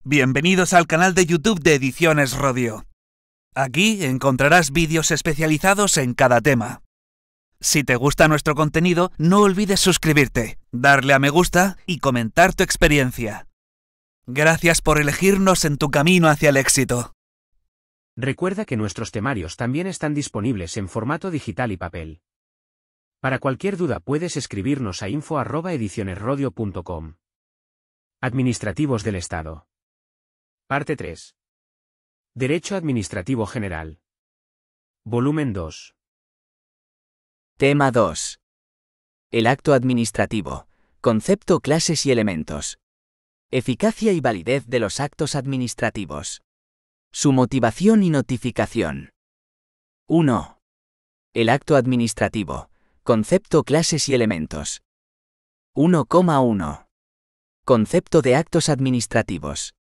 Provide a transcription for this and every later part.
Bienvenidos al canal de YouTube de Ediciones Rodio. Aquí encontrarás vídeos especializados en cada tema. Si te gusta nuestro contenido, no olvides suscribirte, darle a me gusta y comentar tu experiencia. Gracias por elegirnos en tu camino hacia el éxito. Recuerda que nuestros temarios también están disponibles en formato digital y papel. Para cualquier duda puedes escribirnos a info@edicionesrodio.com. Administrativos del Estado. Parte 3. Derecho Administrativo General. Volumen 2. Tema 2. El acto administrativo. Concepto, clases y elementos. Eficacia y validez de los actos administrativos. Su motivación y notificación. 1. El acto administrativo. Concepto, clases y elementos. 1,1. Concepto de actos administrativos.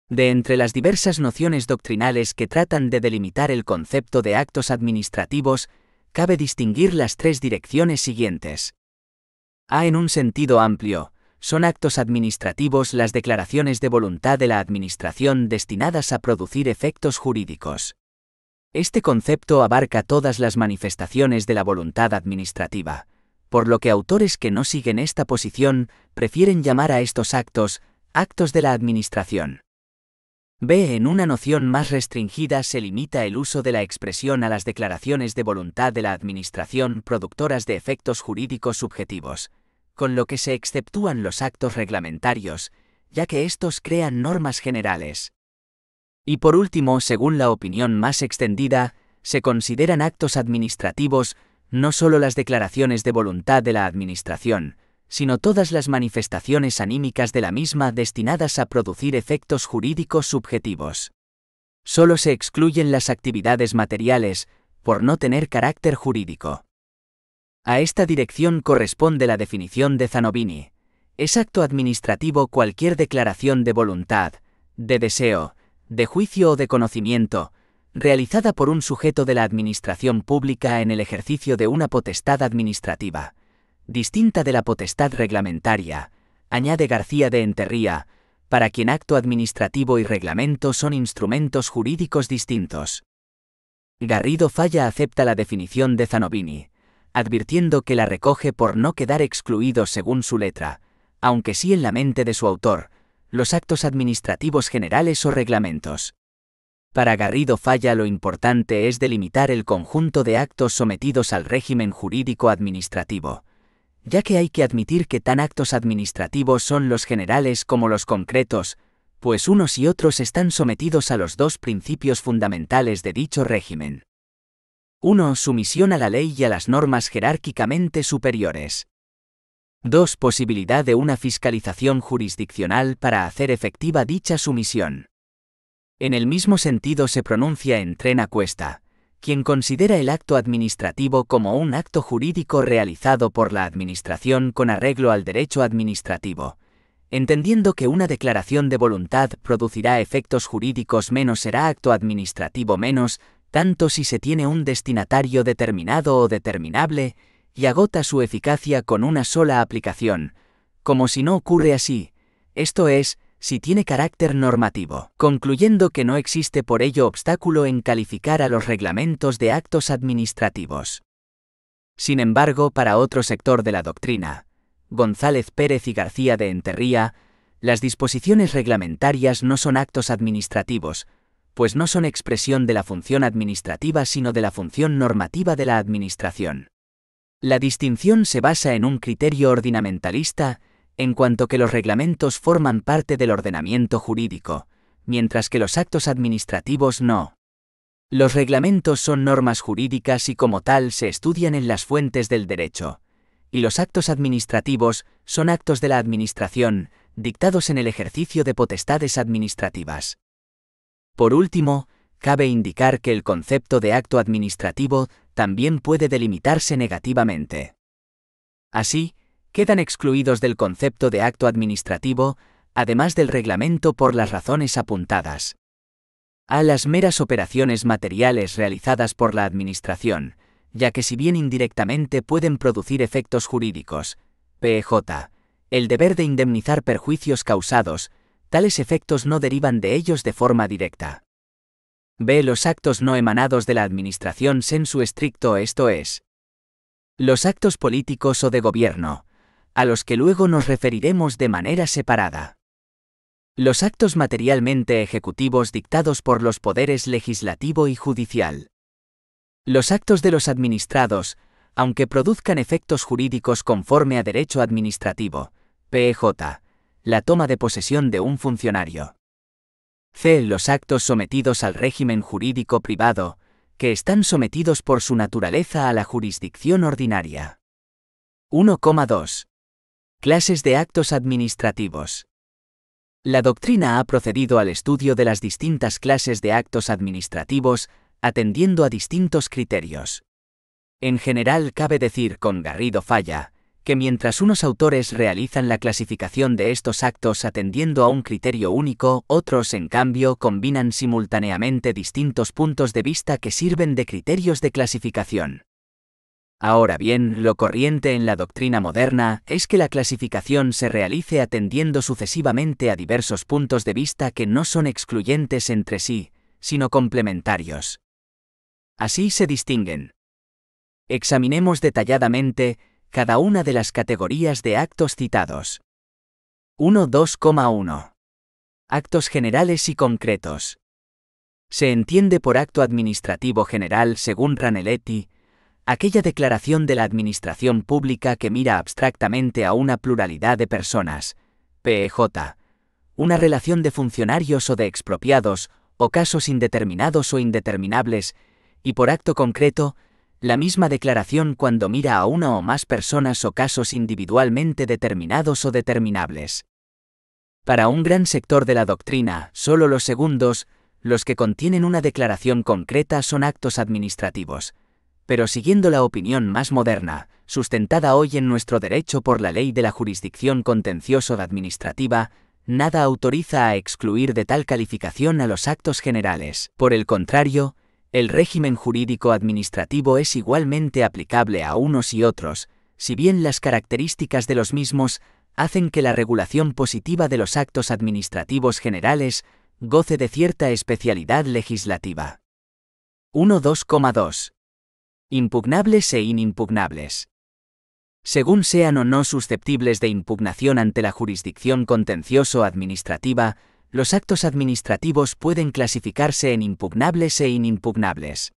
De entre las diversas nociones doctrinales que tratan de delimitar el concepto de actos administrativos, cabe distinguir las tres direcciones siguientes. A. En un sentido amplio, son actos administrativos las declaraciones de voluntad de la Administración destinadas a producir efectos jurídicos. Este concepto abarca todas las manifestaciones de la voluntad administrativa, por lo que autores que no siguen esta posición prefieren llamar a estos actos de la Administración. B. En una noción más restringida se limita el uso de la expresión a las declaraciones de voluntad de la Administración productoras de efectos jurídicos subjetivos, con lo que se exceptúan los actos reglamentarios, ya que estos crean normas generales. Y por último, según la opinión más extendida, se consideran actos administrativos no solo las declaraciones de voluntad de la Administración, sino todas las manifestaciones anímicas de la misma destinadas a producir efectos jurídicos subjetivos. Solo se excluyen las actividades materiales, por no tener carácter jurídico. A esta dirección corresponde la definición de Zanovini. Es acto administrativo cualquier declaración de voluntad, de deseo, de juicio o de conocimiento, realizada por un sujeto de la administración pública en el ejercicio de una potestad administrativa, distinta de la potestad reglamentaria, añade García de Enterría, para quien acto administrativo y reglamento son instrumentos jurídicos distintos. Garrido Falla acepta la definición de Zanovini, advirtiendo que la recoge por no quedar excluidos según su letra, aunque sí en la mente de su autor, los actos administrativos generales o reglamentos. Para Garrido Falla lo importante es delimitar el conjunto de actos sometidos al régimen jurídico administrativo, ya que hay que admitir que tan actos administrativos son los generales como los concretos, pues unos y otros están sometidos a los dos principios fundamentales de dicho régimen. 1. Sumisión a la ley y a las normas jerárquicamente superiores. 2. Posibilidad de una fiscalización jurisdiccional para hacer efectiva dicha sumisión. En el mismo sentido se pronuncia en Tren Cuesta, quien considera el acto administrativo como un acto jurídico realizado por la Administración con arreglo al derecho administrativo, entendiendo que una declaración de voluntad producirá efectos jurídicos menos será acto administrativo menos, tanto si se tiene un destinatario determinado o determinable, y agota su eficacia con una sola aplicación, como si no ocurre así, esto es, si tiene carácter normativo, concluyendo que no existe por ello obstáculo en calificar a los reglamentos de actos administrativos. Sin embargo, para otro sector de la doctrina, González Pérez y García de Enterría, las disposiciones reglamentarias no son actos administrativos, pues no son expresión de la función administrativa sino de la función normativa de la Administración. La distinción se basa en un criterio ordinamentalista, en cuanto que los reglamentos forman parte del ordenamiento jurídico, mientras que los actos administrativos no. Los reglamentos son normas jurídicas y como tal se estudian en las fuentes del derecho, y los actos administrativos son actos de la Administración, dictados en el ejercicio de potestades administrativas. Por último, cabe indicar que el concepto de acto administrativo también puede delimitarse negativamente. Así, quedan excluidos del concepto de acto administrativo, además del reglamento por las razones apuntadas. A. Las meras operaciones materiales realizadas por la Administración, ya que si bien indirectamente pueden producir efectos jurídicos, p.ej. El deber de indemnizar perjuicios causados, tales efectos no derivan de ellos de forma directa. B. Los actos no emanados de la administración sensu stricto, esto es, los actos políticos o de gobierno, a los que luego nos referiremos de manera separada. Los actos materialmente ejecutivos dictados por los poderes legislativo y judicial. Los actos de los administrados, aunque produzcan efectos jurídicos conforme a derecho administrativo, PEJ, la toma de posesión de un funcionario. C. Los actos sometidos al régimen jurídico privado, que están sometidos por su naturaleza a la jurisdicción ordinaria. 1,2. Clases de actos administrativos. La doctrina ha procedido al estudio de las distintas clases de actos administrativos, atendiendo a distintos criterios. En general, cabe decir con Garrido Falla, que mientras unos autores realizan la clasificación de estos actos atendiendo a un criterio único, otros, en cambio, combinan simultáneamente distintos puntos de vista que sirven de criterios de clasificación. Ahora bien, lo corriente en la doctrina moderna es que la clasificación se realice atendiendo sucesivamente a diversos puntos de vista que no son excluyentes entre sí, sino complementarios. Así se distinguen. Examinemos detalladamente cada una de las categorías de actos citados. 1.2.1. Actos generales y concretos. Se entiende por acto administrativo general, según Ranelletti, aquella declaración de la administración pública que mira abstractamente a una pluralidad de personas, PEJ, una relación de funcionarios o de expropiados, o casos indeterminados o indeterminables, y por acto concreto, la misma declaración cuando mira a una o más personas o casos individualmente determinados o determinables. Para un gran sector de la doctrina, solo los segundos, los que contienen una declaración concreta, son actos administrativos. Pero siguiendo la opinión más moderna, sustentada hoy en nuestro derecho por la ley de la jurisdicción contencioso-administrativa, nada autoriza a excluir de tal calificación a los actos generales. Por el contrario, el régimen jurídico administrativo es igualmente aplicable a unos y otros, si bien las características de los mismos hacen que la regulación positiva de los actos administrativos generales goce de cierta especialidad legislativa. 1.2.2. Impugnables e inimpugnables. Según sean o no susceptibles de impugnación ante la jurisdicción contencioso-administrativa, los actos administrativos pueden clasificarse en impugnables e inimpugnables.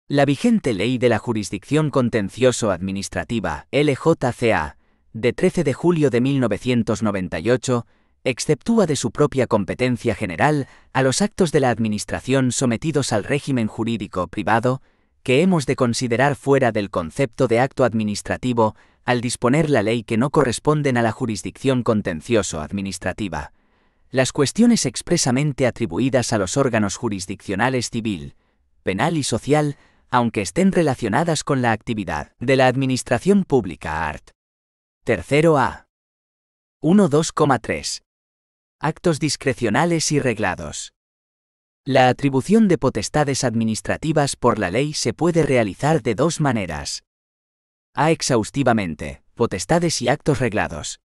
La vigente Ley de la Jurisdicción Contencioso-Administrativa, LJCA, de 13 de julio de 1998, exceptúa de su propia competencia general a los actos de la Administración sometidos al régimen jurídico privado, que hemos de considerar fuera del concepto de acto administrativo al disponer la ley que no corresponden a la jurisdicción contencioso-administrativa. Las cuestiones expresamente atribuidas a los órganos jurisdiccionales civil, penal y social, aunque estén relacionadas con la actividad de la administración pública art. Tercero A. 1.2.3. Actos discrecionales y reglados. La atribución de potestades administrativas por la ley se puede realizar de dos maneras. A. Exhaustivamente, potestades y actos reglados.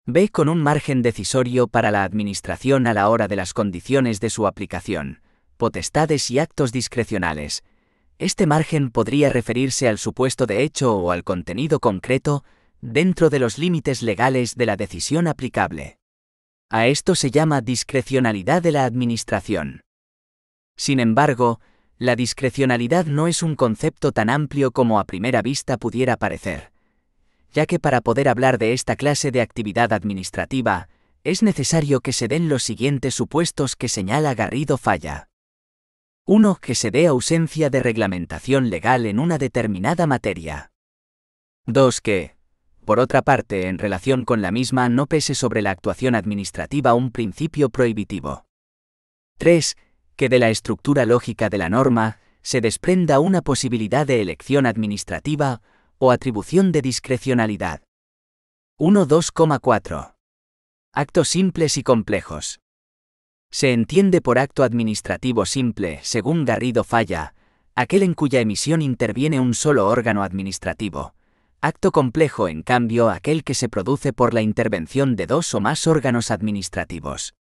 B. Con un margen decisorio para la administración a la hora de las condiciones de su aplicación, potestades y actos discrecionales. Este margen podría referirse al supuesto de hecho o al contenido concreto, dentro de los límites legales de la decisión aplicable. A esto se llama discrecionalidad de la administración. Sin embargo, la discrecionalidad no es un concepto tan amplio como a primera vista pudiera parecer, ya que para poder hablar de esta clase de actividad administrativa, es necesario que se den los siguientes supuestos que señala Garrido Falla. 1. Que se dé ausencia de reglamentación legal en una determinada materia. 2. Que, por otra parte, en relación con la misma no pese sobre la actuación administrativa un principio prohibitivo. 3. Que de la estructura lógica de la norma se desprenda una posibilidad de elección administrativa o atribución de discrecionalidad. 1.2.4. Actos simples y complejos. Se entiende por acto administrativo simple, según Garrido Falla, aquel en cuya emisión interviene un solo órgano administrativo, Acto complejo, en cambio, aquel que se produce por la intervención de dos o más órganos administrativos.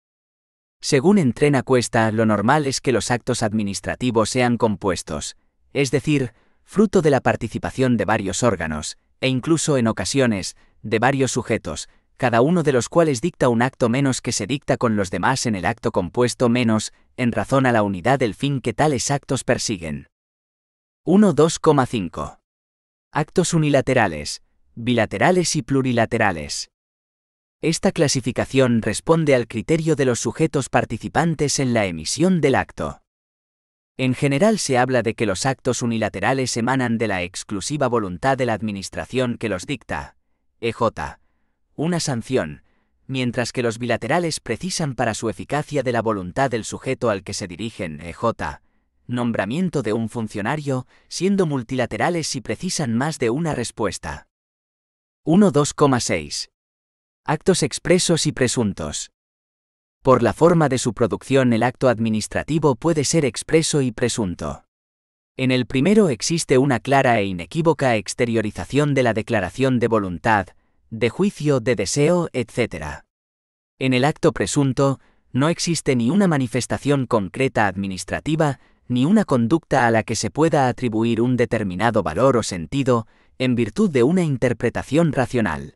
Según Entrena Cuesta, lo normal es que los actos administrativos sean compuestos, es decir, fruto de la participación de varios órganos, e incluso en ocasiones, de varios sujetos, cada uno de los cuales dicta un acto menos que se dicta con los demás en el acto compuesto menos, en razón a la unidad del fin que tales actos persiguen. 1.2,5. Actos unilaterales, bilaterales y plurilaterales. Esta clasificación responde al criterio de los sujetos participantes en la emisión del acto. En general se habla de que los actos unilaterales emanan de la exclusiva voluntad de la administración que los dicta, EJ, una sanción, mientras que los bilaterales precisan para su eficacia de la voluntad del sujeto al que se dirigen, EJ, nombramiento de un funcionario, siendo multilaterales si precisan más de una respuesta. 1.2,6. Actos expresos y presuntos. Por la forma de su producción, el acto administrativo puede ser expreso y presunto. En el primero existe una clara e inequívoca exteriorización de la declaración de voluntad, de juicio, de deseo, etc. En el acto presunto, no existe ni una manifestación concreta administrativa, ni una conducta a la que se pueda atribuir un determinado valor o sentido, en virtud de una interpretación racional.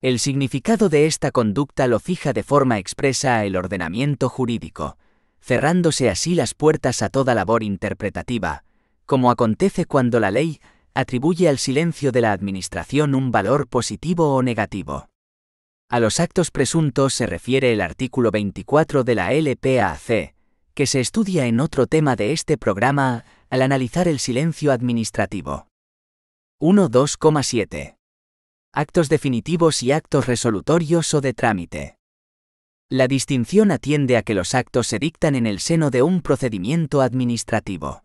El significado de esta conducta lo fija de forma expresa el ordenamiento jurídico, cerrándose así las puertas a toda labor interpretativa, como acontece cuando la ley atribuye al silencio de la administración un valor positivo o negativo. A los actos presuntos se refiere el artículo 24 de la LPAC, que se estudia en otro tema de este programa al analizar el silencio administrativo. 1.2,7. Actos definitivos y actos resolutorios o de trámite. La distinción atiende a que los actos se dictan en el seno de un procedimiento administrativo.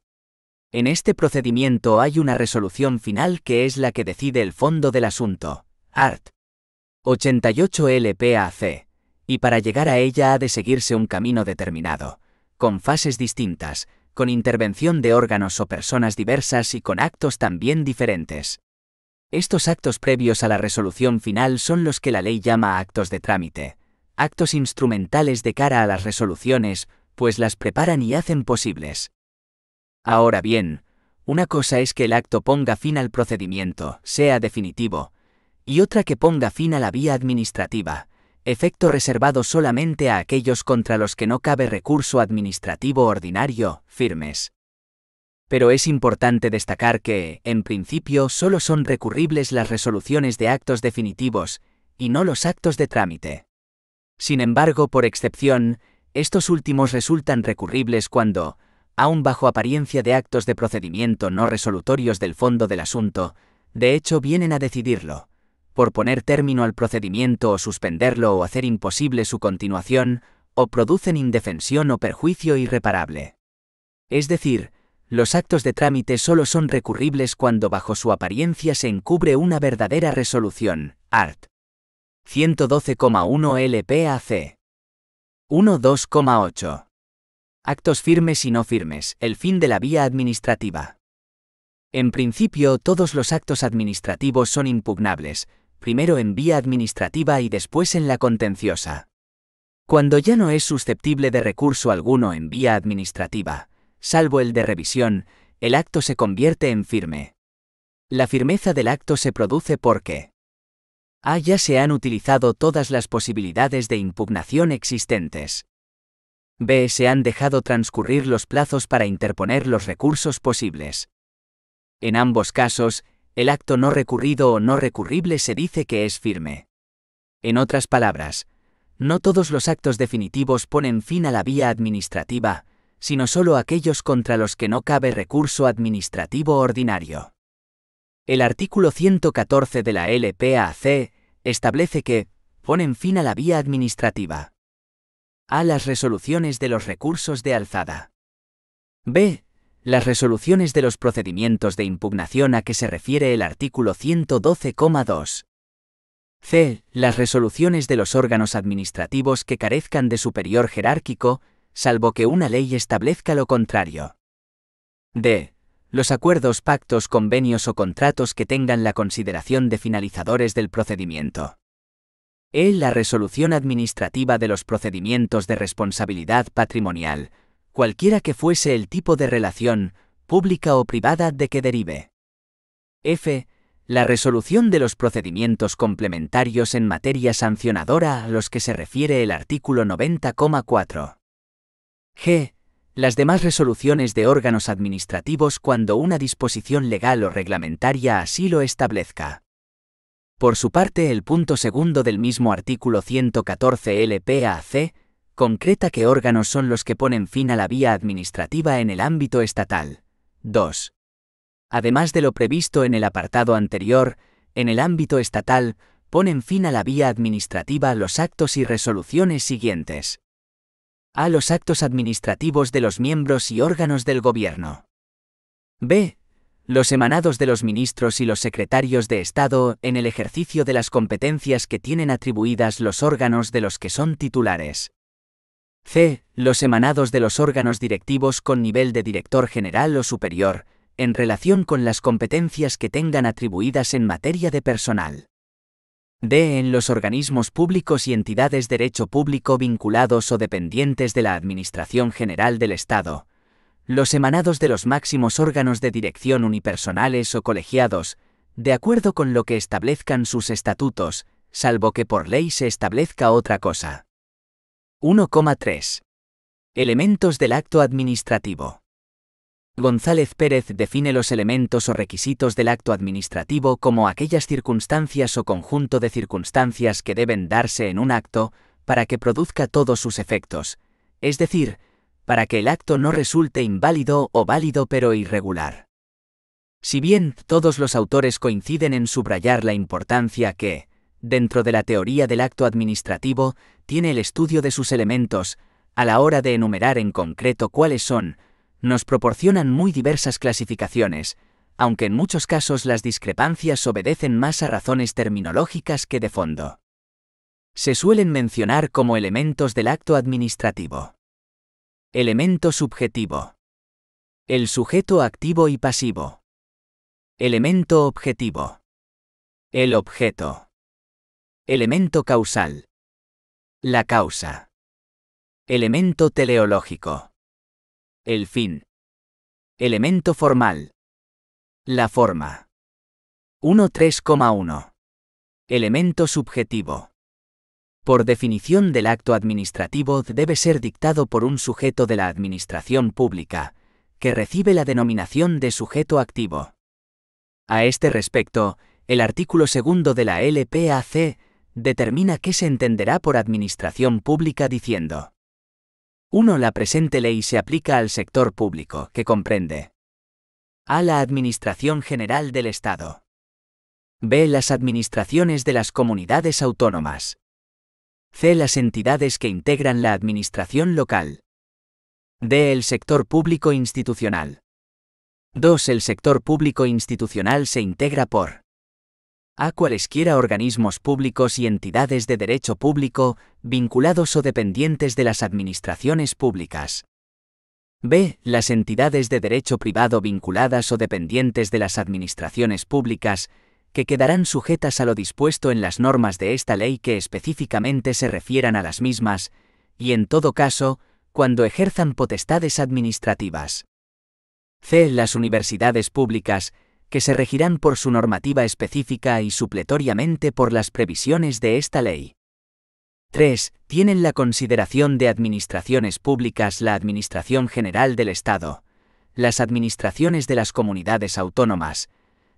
En este procedimiento hay una resolución final que es la que decide el fondo del asunto, art. 88 LPAC, y para llegar a ella ha de seguirse un camino determinado, con fases distintas, con intervención de órganos o personas diversas y con actos también diferentes. Estos actos previos a la resolución final son los que la ley llama actos de trámite, actos instrumentales de cara a las resoluciones, pues las preparan y hacen posibles. Ahora bien, una cosa es que el acto ponga fin al procedimiento, sea definitivo, y otra que ponga fin a la vía administrativa, efecto reservado solamente a aquellos contra los que no cabe recurso administrativo ordinario, firmes. Pero es importante destacar que, en principio, solo son recurribles las resoluciones de actos definitivos, y no los actos de trámite. Sin embargo, por excepción, estos últimos resultan recurribles cuando, aun bajo apariencia de actos de procedimiento no resolutorios del fondo del asunto, de hecho vienen a decidirlo, por poner término al procedimiento o suspenderlo o hacer imposible su continuación, o producen indefensión o perjuicio irreparable. Es decir, los actos de trámite solo son recurribles cuando bajo su apariencia se encubre una verdadera resolución, art. 112,1 LPAC. 1.2,8. Actos firmes y no firmes, el fin de la vía administrativa. En principio, todos los actos administrativos son impugnables, primero en vía administrativa y después en la contenciosa. Cuando ya no es susceptible de recurso alguno en vía administrativa, salvo el de revisión, el acto se convierte en firme. La firmeza del acto se produce porque a. Ya se han utilizado todas las posibilidades de impugnación existentes. b. Se han dejado transcurrir los plazos para interponer los recursos posibles. En ambos casos, el acto no recurrido o no recurrible se dice que es firme. En otras palabras, no todos los actos definitivos ponen fin a la vía administrativa, sino solo aquellos contra los que no cabe recurso administrativo ordinario. El artículo 114 de la LPAC establece que ponen fin a la vía administrativa. A. Las resoluciones de los recursos de alzada. B. Las resoluciones de los procedimientos de impugnación a que se refiere el artículo 112,2. C. Las resoluciones de los órganos administrativos que carezcan de superior jerárquico, salvo que una ley establezca lo contrario. D. los acuerdos, pactos, convenios o contratos que tengan la consideración de finalizadores del procedimiento. E. La resolución administrativa de los procedimientos de responsabilidad patrimonial, cualquiera que fuese el tipo de relación, pública o privada, de que derive. F. La resolución de los procedimientos complementarios en materia sancionadora a los que se refiere el artículo 90,4. G. Las demás resoluciones de órganos administrativos cuando una disposición legal o reglamentaria así lo establezca. Por su parte, el punto segundo del mismo artículo 114 LPAC concreta qué órganos son los que ponen fin a la vía administrativa en el ámbito estatal. 2. Además de lo previsto en el apartado anterior, en el ámbito estatal, ponen fin a la vía administrativa los actos y resoluciones siguientes. A. Los actos administrativos de los miembros y órganos del Gobierno. B. Los emanados de los ministros y los secretarios de Estado en el ejercicio de las competencias que tienen atribuidas los órganos de los que son titulares. C. Los emanados de los órganos directivos con nivel de director general o superior, en relación con las competencias que tengan atribuidas en materia de personal. D. En los organismos públicos y entidades de derecho público vinculados o dependientes de la Administración General del Estado, los emanados de los máximos órganos de dirección unipersonales o colegiados, de acuerdo con lo que establezcan sus estatutos, salvo que por ley se establezca otra cosa. 1,3. Elementos del acto administrativo. González Pérez define los elementos o requisitos del acto administrativo como aquellas circunstancias o conjunto de circunstancias que deben darse en un acto para que produzca todos sus efectos, es decir, para que el acto no resulte inválido o válido pero irregular. Si bien todos los autores coinciden en subrayar la importancia que, dentro de la teoría del acto administrativo, tiene el estudio de sus elementos, a la hora de enumerar en concreto cuáles son, nos proporcionan muy diversas clasificaciones, aunque en muchos casos las discrepancias obedecen más a razones terminológicas que de fondo. Se suelen mencionar como elementos del acto administrativo. Elemento subjetivo. El sujeto activo y pasivo. Elemento objetivo. El objeto. Elemento causal. La causa. Elemento teleológico. El fin. Elemento formal. La forma. 1.3,1. Elemento subjetivo. Por definición del acto administrativo debe ser dictado por un sujeto de la administración pública, que recibe la denominación de sujeto activo. A este respecto, el artículo 2 de la LPAC determina qué se entenderá por administración pública diciendo: 1. La presente ley se aplica al sector público, que comprende a. La Administración General del Estado. B. Las administraciones de las comunidades autónomas. C. Las entidades que integran la administración local. D. El sector público institucional. 2. El sector público institucional se integra por a. Cualesquiera organismos públicos y entidades de derecho público, vinculados o dependientes de las administraciones públicas. B. Las entidades de derecho privado vinculadas o dependientes de las administraciones públicas, que quedarán sujetas a lo dispuesto en las normas de esta ley que específicamente se refieran a las mismas, y en todo caso, cuando ejerzan potestades administrativas. C. Las universidades públicas, que se regirán por su normativa específica y supletoriamente por las previsiones de esta ley. 3. Tienen la consideración de administraciones públicas la Administración General del Estado, las administraciones de las comunidades autónomas,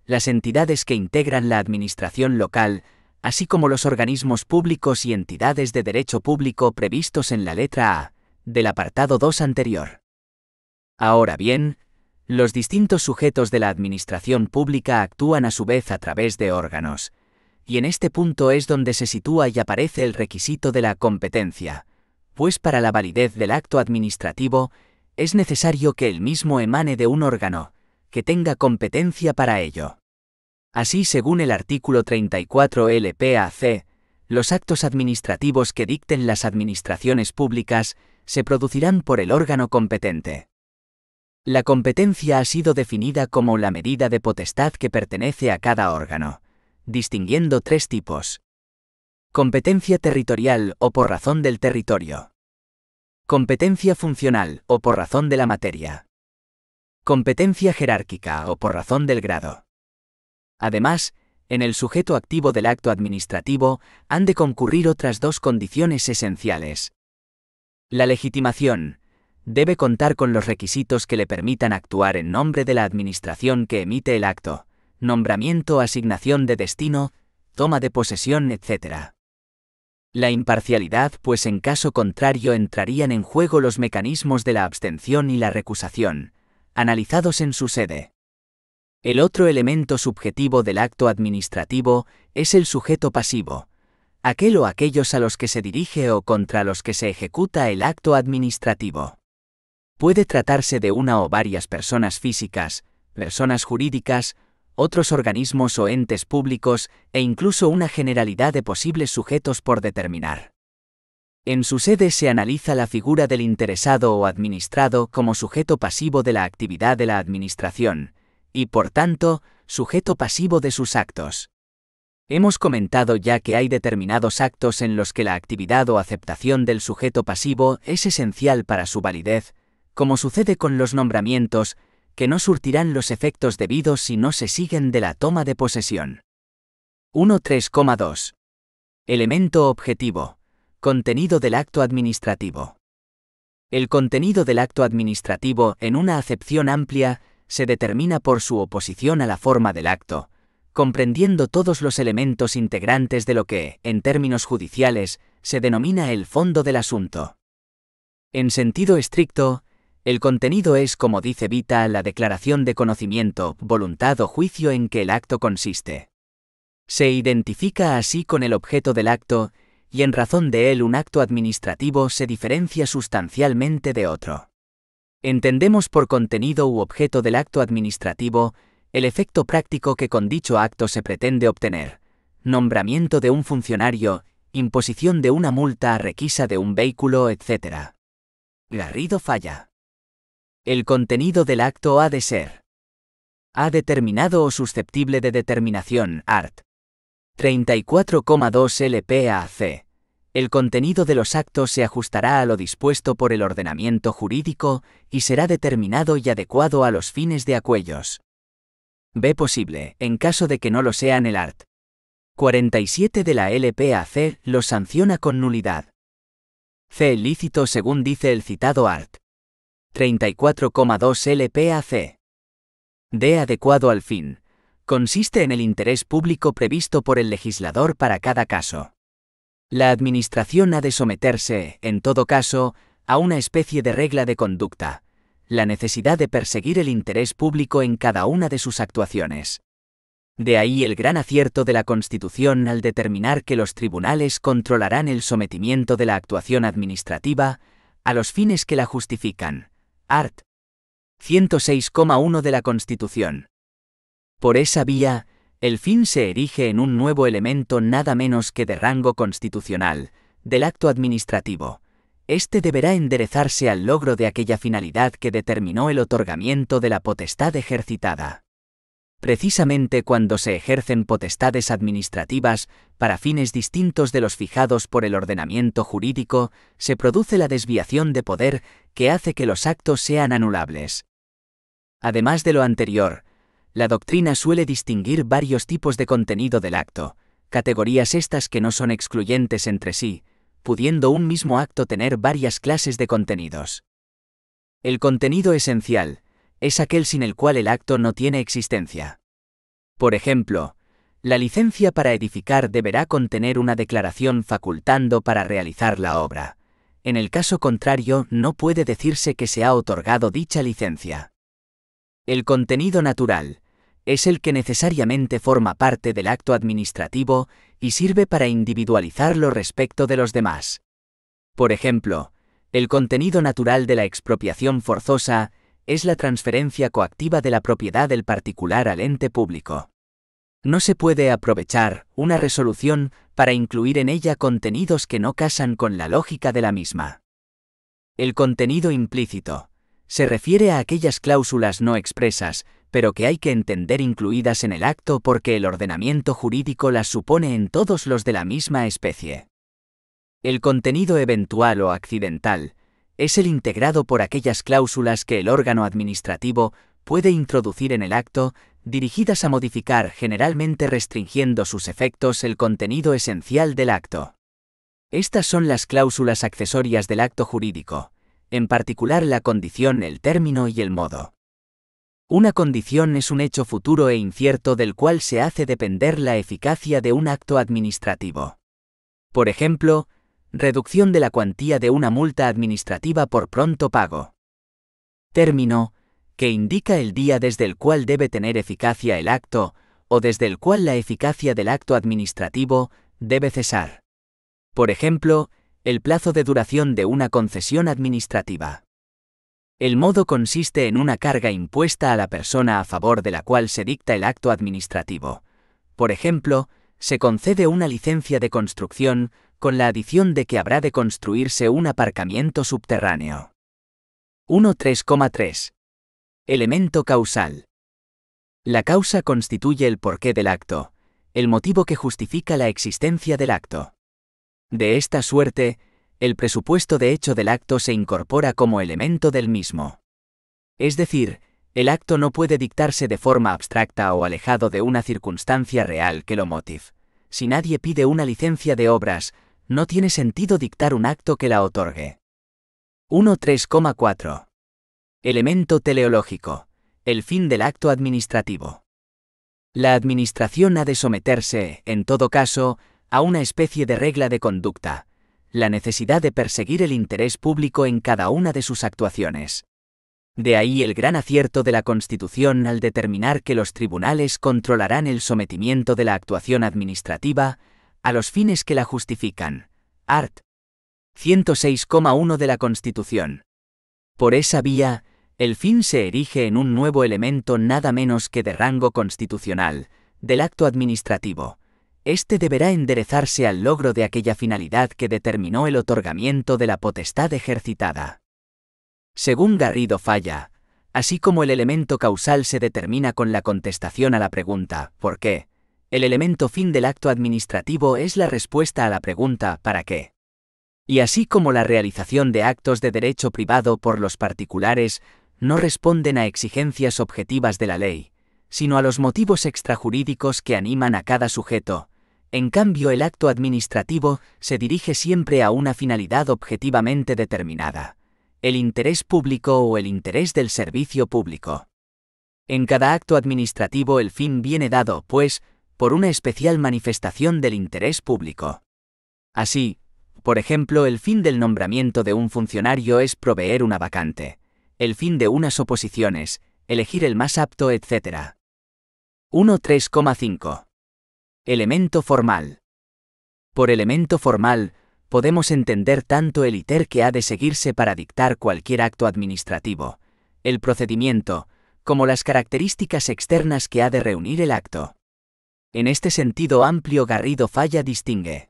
las entidades que integran la administración local, así como los organismos públicos y entidades de derecho público previstos en la letra A del apartado 2 anterior. Ahora bien, los distintos sujetos de la administración pública actúan a su vez a través de órganos, y en este punto es donde se sitúa y aparece el requisito de la competencia, pues para la validez del acto administrativo es necesario que el mismo emane de un órgano, que tenga competencia para ello. Así, según el artículo 34 LPAC, los actos administrativos que dicten las administraciones públicas se producirán por el órgano competente. La competencia ha sido definida como la medida de potestad que pertenece a cada órgano, distinguiendo tres tipos. Competencia territorial o por razón del territorio. Competencia funcional o por razón de la materia. Competencia jerárquica o por razón del grado. Además, en el sujeto activo del acto administrativo han de concurrir otras dos condiciones esenciales. La legitimación debe contar con los requisitos que le permitan actuar en nombre de la administración que emite el acto, nombramiento, asignación de destino, toma de posesión, etc. La imparcialidad, pues en caso contrario entrarían en juego los mecanismos de la abstención y la recusación, analizados en su sede. El otro elemento subjetivo del acto administrativo es el sujeto pasivo, aquel o aquellos a los que se dirige o contra los que se ejecuta el acto administrativo. Puede tratarse de una o varias personas físicas, personas jurídicas, otros organismos o entes públicos e incluso una generalidad de posibles sujetos por determinar. En su sede se analiza la figura del interesado o administrado como sujeto pasivo de la actividad de la administración, y por tanto, sujeto pasivo de sus actos. Hemos comentado ya que hay determinados actos en los que la actividad o aceptación del sujeto pasivo es esencial para su validez, como sucede con los nombramientos, que no surtirán los efectos debidos si no se siguen de la toma de posesión. 1.3.2. Elemento objetivo. Contenido del acto administrativo. El contenido del acto administrativo, en una acepción amplia, se determina por su oposición a la forma del acto, comprendiendo todos los elementos integrantes de lo que, en términos judiciales, se denomina el fondo del asunto. En sentido estricto, el contenido es, como dice Vita, la declaración de conocimiento, voluntad o juicio en que el acto consiste. Se identifica así con el objeto del acto, y en razón de él un acto administrativo se diferencia sustancialmente de otro. Entendemos por contenido u objeto del acto administrativo el efecto práctico que con dicho acto se pretende obtener: nombramiento de un funcionario, imposición de una multa, requisa de un vehículo, etc. Garrido Falla. El contenido del acto ha de ser A. Determinado o susceptible de determinación, art. 34,2 LPAC. El contenido de los actos se ajustará a lo dispuesto por el ordenamiento jurídico y será determinado y adecuado a los fines de aquellos. B. Posible, en caso de que no lo sean, el art. 47 de la LPAC los sanciona con nulidad. C. Lícito según dice el citado art. 34,2 LPAC. D. Adecuado al fin. Consiste en el interés público previsto por el legislador para cada caso. La Administración ha de someterse, en todo caso, a una especie de regla de conducta, la necesidad de perseguir el interés público en cada una de sus actuaciones. De ahí el gran acierto de la Constitución al determinar que los tribunales controlarán el sometimiento de la actuación administrativa a los fines que la justifican. Art. 106,1 de la Constitución. Por esa vía, el fin se erige en un nuevo elemento nada menos que de rango constitucional, del acto administrativo. Este deberá enderezarse al logro de aquella finalidad que determinó el otorgamiento de la potestad ejercitada. Precisamente cuando se ejercen potestades administrativas para fines distintos de los fijados por el ordenamiento jurídico, se produce la desviación de poder que hace que los actos sean anulables. Además de lo anterior, la doctrina suele distinguir varios tipos de contenido del acto, categorías estas que no son excluyentes entre sí, pudiendo un mismo acto tener varias clases de contenidos. El contenido esencial es aquel sin el cual el acto no tiene existencia. Por ejemplo, la licencia para edificar deberá contener una declaración facultando para realizar la obra. En el caso contrario, no puede decirse que se ha otorgado dicha licencia. El contenido natural es el que necesariamente forma parte del acto administrativo y sirve para individualizarlo respecto de los demás. Por ejemplo, el contenido natural de la expropiación forzosa es la transferencia coactiva de la propiedad del particular al ente público. No se puede aprovechar una resolución para incluir en ella contenidos que no casan con la lógica de la misma. El contenido implícito se refiere a aquellas cláusulas no expresas, pero que hay que entender incluidas en el acto porque el ordenamiento jurídico las supone en todos los de la misma especie. El contenido eventual o accidental es el integrado por aquellas cláusulas que el órgano administrativo puede introducir en el acto, dirigidas a modificar, generalmente restringiendo sus efectos, el contenido esencial del acto. Estas son las cláusulas accesorias del acto jurídico, en particular la condición, el término y el modo. Una condición es un hecho futuro e incierto del cual se hace depender la eficacia de un acto administrativo. Por ejemplo, reducción de la cuantía de una multa administrativa por pronto pago. Término, que indica el día desde el cual debe tener eficacia el acto, o desde el cual la eficacia del acto administrativo debe cesar. Por ejemplo, el plazo de duración de una concesión administrativa. El modo consiste en una carga impuesta a la persona a favor de la cual se dicta el acto administrativo. Por ejemplo, se concede una licencia de construcción con la adición de que habrá de construirse un aparcamiento subterráneo. 1.3,3. Elemento causal. La causa constituye el porqué del acto, el motivo que justifica la existencia del acto. De esta suerte, el presupuesto de hecho del acto se incorpora como elemento del mismo. Es decir, el acto no puede dictarse de forma abstracta o alejado de una circunstancia real que lo motive. Si nadie pide una licencia de obras, no tiene sentido dictar un acto que la otorgue. 1.3,4. Elemento teleológico. El fin del acto administrativo. La administración ha de someterse, en todo caso, a una especie de regla de conducta, la necesidad de perseguir el interés público en cada una de sus actuaciones. De ahí el gran acierto de la Constitución al determinar que los tribunales controlarán el sometimiento de la actuación administrativa a los fines que la justifican. Art. 106,1 de la Constitución. Por esa vía, el fin se erige en un nuevo elemento nada menos que de rango constitucional, del acto administrativo. Este deberá enderezarse al logro de aquella finalidad que determinó el otorgamiento de la potestad ejercitada. Según Garrido Falla, así como el elemento causal se determina con la contestación a la pregunta ¿por qué?, el elemento fin del acto administrativo es la respuesta a la pregunta ¿para qué?. Y así como la realización de actos de derecho privado por los particulares no responden a exigencias objetivas de la ley, sino a los motivos extrajurídicos que animan a cada sujeto, en cambio el acto administrativo se dirige siempre a una finalidad objetivamente determinada, el interés público o el interés del servicio público. En cada acto administrativo el fin viene dado, pues, por una especial manifestación del interés público. Así, por ejemplo, el fin del nombramiento de un funcionario es proveer una vacante, el fin de unas oposiciones, elegir el más apto, etc. 1.3,5. Elemento formal. Por elemento formal, podemos entender tanto el iter que ha de seguirse para dictar cualquier acto administrativo, el procedimiento, como las características externas que ha de reunir el acto. En este sentido amplio Garrido Falla distingue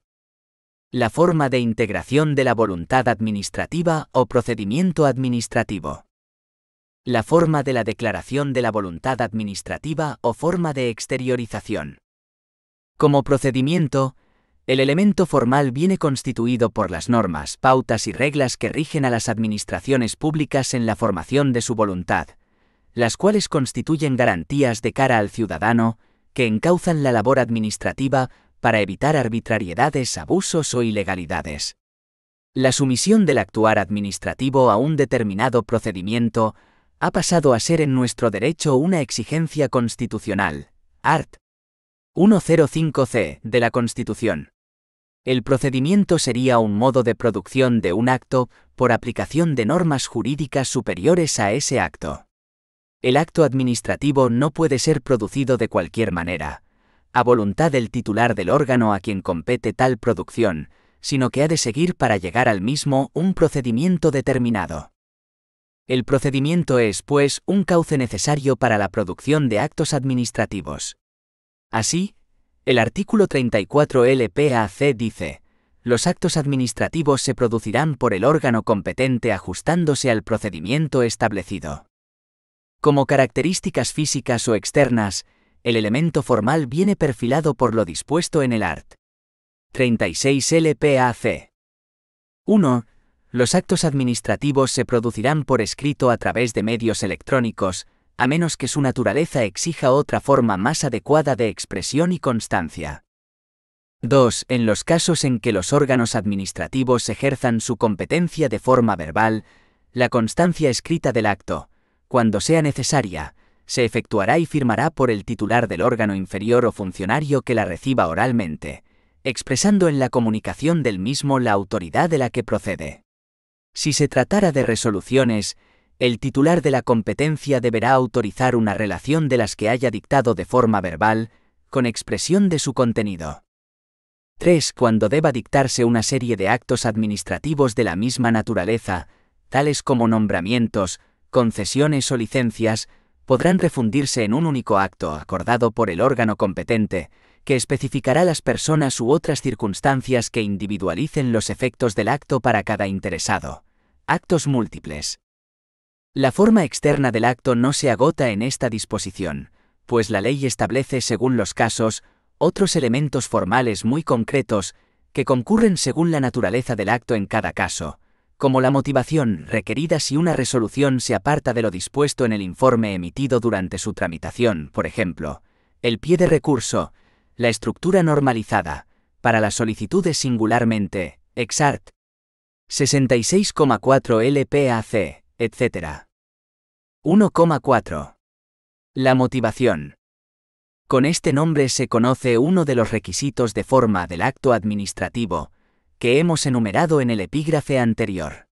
la forma de integración de la voluntad administrativa o procedimiento administrativo, la forma de la declaración de la voluntad administrativa o forma de exteriorización. Como procedimiento, el elemento formal viene constituido por las normas, pautas y reglas que rigen a las administraciones públicas en la formación de su voluntad, las cuales constituyen garantías de cara al ciudadano, que encauzan la labor administrativa para evitar arbitrariedades, abusos o ilegalidades. La sumisión del actuar administrativo a un determinado procedimiento ha pasado a ser en nuestro derecho una exigencia constitucional. Art. 105c de la Constitución. El procedimiento sería un modo de producción de un acto por aplicación de normas jurídicas superiores a ese acto. El acto administrativo no puede ser producido de cualquier manera, a voluntad del titular del órgano a quien compete tal producción, sino que ha de seguir para llegar al mismo un procedimiento determinado. El procedimiento es, pues, un cauce necesario para la producción de actos administrativos. Así, el artículo 34 LPAC dice: los actos administrativos se producirán por el órgano competente ajustándose al procedimiento establecido. Como características físicas o externas, el elemento formal viene perfilado por lo dispuesto en el art. 36 LPAC. 1. Los actos administrativos se producirán por escrito a través de medios electrónicos, a menos que su naturaleza exija otra forma más adecuada de expresión y constancia. 2. En los casos en que los órganos administrativos ejerzan su competencia de forma verbal, la constancia escrita del acto, cuando sea necesaria, se efectuará y firmará por el titular del órgano inferior o funcionario que la reciba oralmente, expresando en la comunicación del mismo la autoridad de la que procede. Si se tratara de resoluciones, el titular de la competencia deberá autorizar una relación de las que haya dictado de forma verbal, con expresión de su contenido. 3. Cuando deba dictarse una serie de actos administrativos de la misma naturaleza, tales como nombramientos, concesiones o licencias, podrán refundirse en un único acto acordado por el órgano competente, que especificará las personas u otras circunstancias que individualicen los efectos del acto para cada interesado. Actos múltiples. La forma externa del acto no se agota en esta disposición, pues la ley establece según los casos, otros elementos formales muy concretos, que concurren según la naturaleza del acto en cada caso, como la motivación requerida si una resolución se aparta de lo dispuesto en el informe emitido durante su tramitación, por ejemplo, el pie de recurso, la estructura normalizada, para las solicitudes singularmente, ex art. 66,4 LPAC, etc. 1,4. La motivación. Con este nombre se conoce uno de los requisitos de forma del acto administrativo, que hemos enumerado en el epígrafe anterior.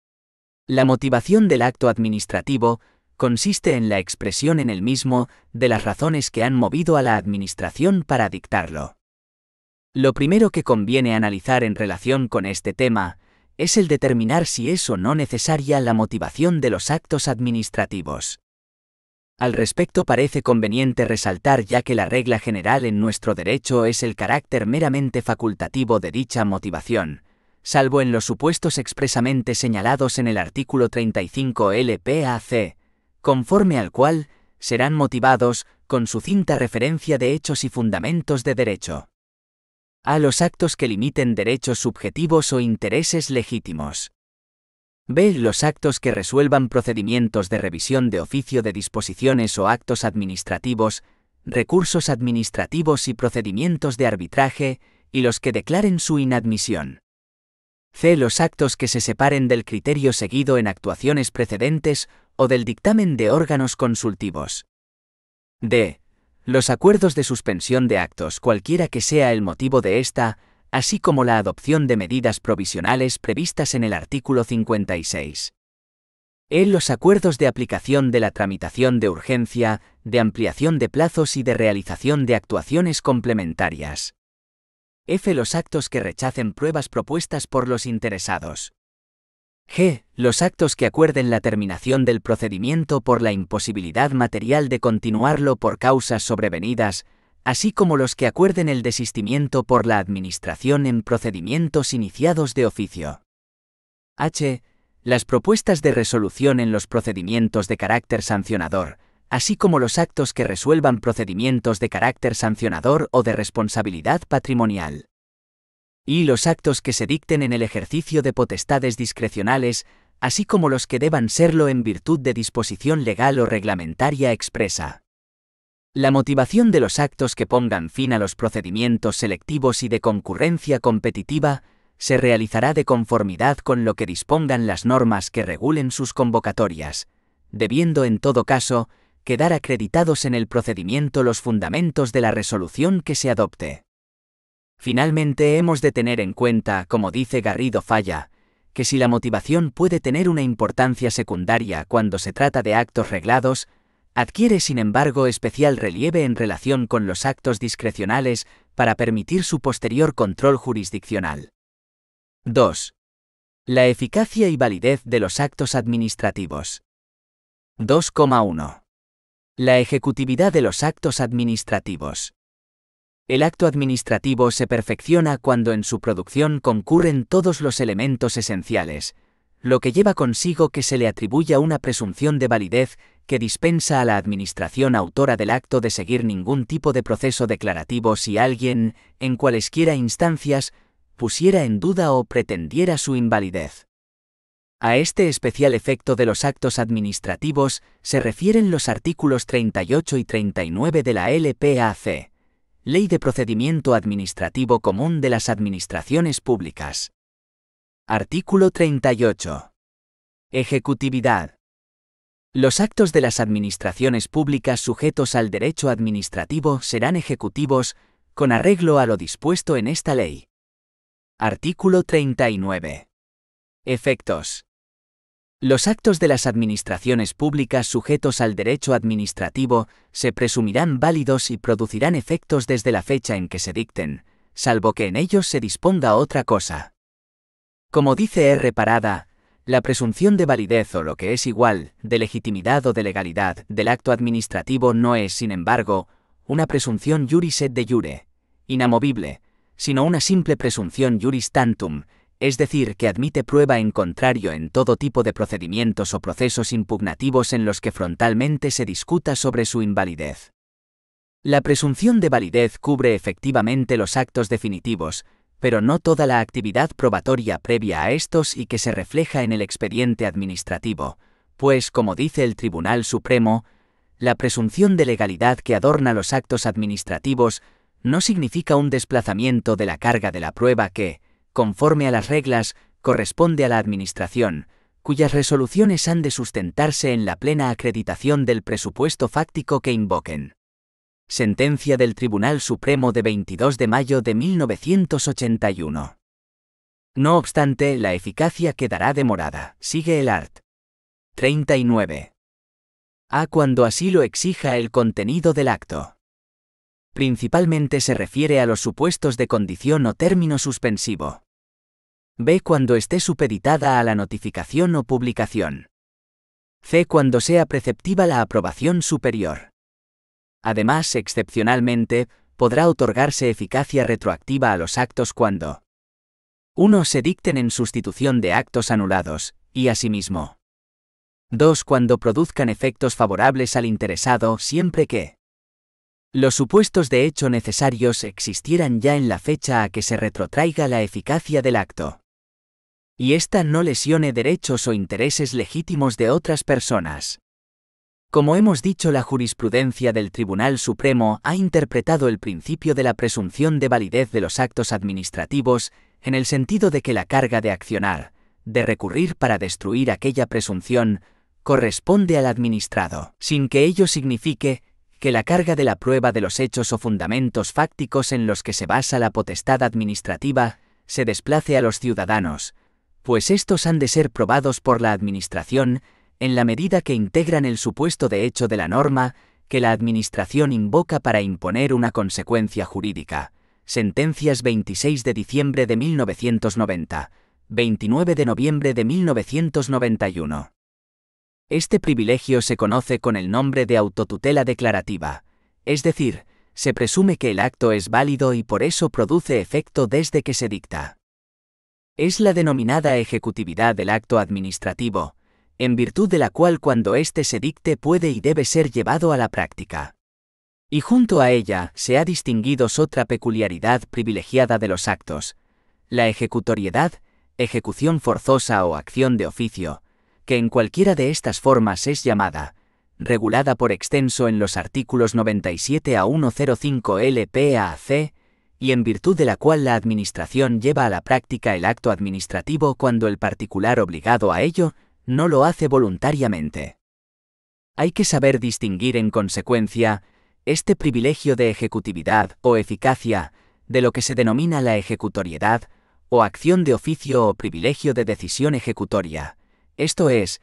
La motivación del acto administrativo consiste en la expresión en el mismo de las razones que han movido a la administración para dictarlo. Lo primero que conviene analizar en relación con este tema es el determinar si es o no necesaria la motivación de los actos administrativos. Al respecto parece conveniente resaltar ya que la regla general en nuestro derecho es el carácter meramente facultativo de dicha motivación, salvo en los supuestos expresamente señalados en el artículo 35 LPAC, conforme al cual serán motivados, con sucinta referencia de hechos y fundamentos de derecho, a los actos que limiten derechos subjetivos o intereses legítimos. B. Los actos que resuelvan procedimientos de revisión de oficio de disposiciones o actos administrativos, recursos administrativos y procedimientos de arbitraje, y los que declaren su inadmisión. C. Los actos que se separen del criterio seguido en actuaciones precedentes o del dictamen de órganos consultivos. D. Los acuerdos de suspensión de actos, cualquiera que sea el motivo de esta, así como la adopción de medidas provisionales previstas en el artículo 56. E. Los acuerdos de aplicación de la tramitación de urgencia, de ampliación de plazos y de realización de actuaciones complementarias. F. Los actos que rechacen pruebas propuestas por los interesados. G. Los actos que acuerden la terminación del procedimiento por la imposibilidad material de continuarlo por causas sobrevenidas, así como los que acuerden el desistimiento por la administración en procedimientos iniciados de oficio. H. Las propuestas de resolución en los procedimientos de carácter sancionador, así como los actos que resuelvan procedimientos de carácter sancionador o de responsabilidad patrimonial. Y los actos que se dicten en el ejercicio de potestades discrecionales, así como los que deban serlo en virtud de disposición legal o reglamentaria expresa. La motivación de los actos que pongan fin a los procedimientos selectivos y de concurrencia competitiva se realizará de conformidad con lo que dispongan las normas que regulen sus convocatorias, debiendo en todo caso quedar acreditados en el procedimiento los fundamentos de la resolución que se adopte. Finalmente hemos de tener en cuenta, como dice Garrido Falla, que si la motivación puede tener una importancia secundaria cuando se trata de actos reglados, adquiere sin embargo especial relieve en relación con los actos discrecionales para permitir su posterior control jurisdiccional. 2. La eficacia y validez de los actos administrativos. 2,1. La ejecutividad de los actos administrativos. El acto administrativo se perfecciona cuando en su producción concurren todos los elementos esenciales, lo que lleva consigo que se le atribuya una presunción de validez que dispensa a la administración autora del acto de seguir ningún tipo de proceso declarativo si alguien, en cualesquiera instancias, pusiera en duda o pretendiera su invalidez. A este especial efecto de los actos administrativos se refieren los artículos 38 y 39 de la LPAC, Ley de Procedimiento Administrativo Común de las Administraciones Públicas. Artículo 38. Ejecutividad. Los actos de las administraciones públicas sujetos al derecho administrativo serán ejecutivos, con arreglo a lo dispuesto en esta ley. Artículo 39. Efectos. Los actos de las administraciones públicas sujetos al derecho administrativo se presumirán válidos y producirán efectos desde la fecha en que se dicten, salvo que en ellos se disponga otra cosa. Como dice R. Parada, la presunción de validez o lo que es igual, de legitimidad o de legalidad, del acto administrativo no es, sin embargo, una presunción juris et de jure, inamovible, sino una simple presunción juris tantum, es decir, que admite prueba en contrario en todo tipo de procedimientos o procesos impugnativos en los que frontalmente se discuta sobre su invalidez. La presunción de validez cubre efectivamente los actos definitivos, pero no toda la actividad probatoria previa a estos y que se refleja en el expediente administrativo, pues, como dice el Tribunal Supremo, la presunción de legalidad que adorna los actos administrativos no significa un desplazamiento de la carga de la prueba que, conforme a las reglas, corresponde a la Administración, cuyas resoluciones han de sustentarse en la plena acreditación del presupuesto fáctico que invoquen. Sentencia del Tribunal Supremo de 22 de mayo de 1981. No obstante, la eficacia quedará demorada. Sigue el art. 39. A cuando así lo exija el contenido del acto. Principalmente se refiere a los supuestos de condición o término suspensivo. B. Cuando esté supeditada a la notificación o publicación. C. Cuando sea preceptiva la aprobación superior. Además, excepcionalmente, podrá otorgarse eficacia retroactiva a los actos cuando 1. Se dicten en sustitución de actos anulados, y asimismo 2. Cuando produzcan efectos favorables al interesado siempre que los supuestos de hecho necesarios existieran ya en la fecha a que se retrotraiga la eficacia del acto, y ésta no lesione derechos o intereses legítimos de otras personas. Como hemos dicho, la jurisprudencia del Tribunal Supremo ha interpretado el principio de la presunción de validez de los actos administrativos en el sentido de que la carga de accionar, de recurrir para destruir aquella presunción, corresponde al administrado, sin que ello signifique que la carga de la prueba de los hechos o fundamentos fácticos en los que se basa la potestad administrativa se desplace a los ciudadanos, pues estos han de ser probados por la Administración en la medida que integran el supuesto de hecho de la norma que la Administración invoca para imponer una consecuencia jurídica. Sentencias 26 de diciembre de 1990, 29 de noviembre de 1991. Este privilegio se conoce con el nombre de autotutela declarativa, es decir, se presume que el acto es válido y por eso produce efecto desde que se dicta. Es la denominada ejecutividad del acto administrativo, en virtud de la cual cuando éste se dicte puede y debe ser llevado a la práctica. Y junto a ella se ha distinguido otra peculiaridad privilegiada de los actos, la ejecutoriedad, ejecución forzosa o acción de oficio, que en cualquiera de estas formas es llamada, regulada por extenso en los artículos 97 a 105 LPAC, y en virtud de la cual la Administración lleva a la práctica el acto administrativo cuando el particular obligado a ello no lo hace voluntariamente. Hay que saber distinguir en consecuencia este privilegio de ejecutividad o eficacia de lo que se denomina la ejecutoriedad o acción de oficio o privilegio de decisión ejecutoria, esto es,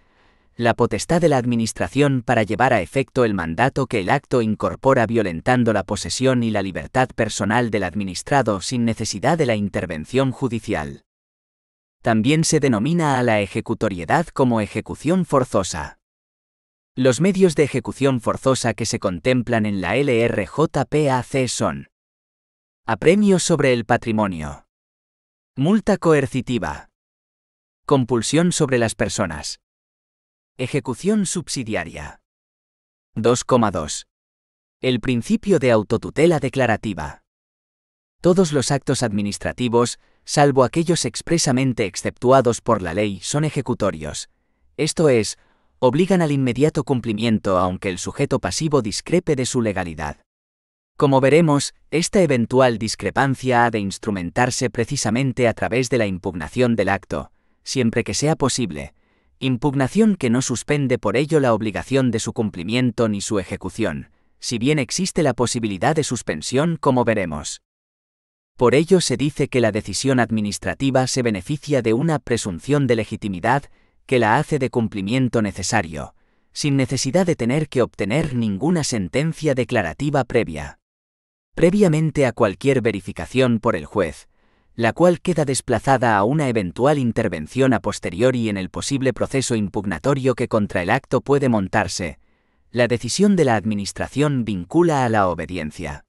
la potestad de la Administración para llevar a efecto el mandato que el acto incorpora violentando la posesión y la libertad personal del administrado sin necesidad de la intervención judicial. También se denomina a la ejecutoriedad como ejecución forzosa. Los medios de ejecución forzosa que se contemplan en la LRJPAC son Apremio sobre el patrimonio. Multa coercitiva. Compulsión sobre las personas. Ejecución subsidiaria. 2,2. El principio de autotutela declarativa. Todos los actos administrativos, salvo aquellos expresamente exceptuados por la ley, son ejecutorios, esto es, obligan al inmediato cumplimiento aunque el sujeto pasivo discrepe de su legalidad. Como veremos, esta eventual discrepancia ha de instrumentarse precisamente a través de la impugnación del acto, siempre que sea posible, impugnación que no suspende por ello la obligación de su cumplimiento ni su ejecución, si bien existe la posibilidad de suspensión, como veremos. Por ello se dice que la decisión administrativa se beneficia de una presunción de legitimidad que la hace de cumplimiento necesario, sin necesidad de tener que obtener ninguna sentencia declarativa previa. Previamente a cualquier verificación por el juez, la cual queda desplazada a una eventual intervención a posteriori en el posible proceso impugnatorio que contra el acto puede montarse, la decisión de la Administración vincula a la obediencia.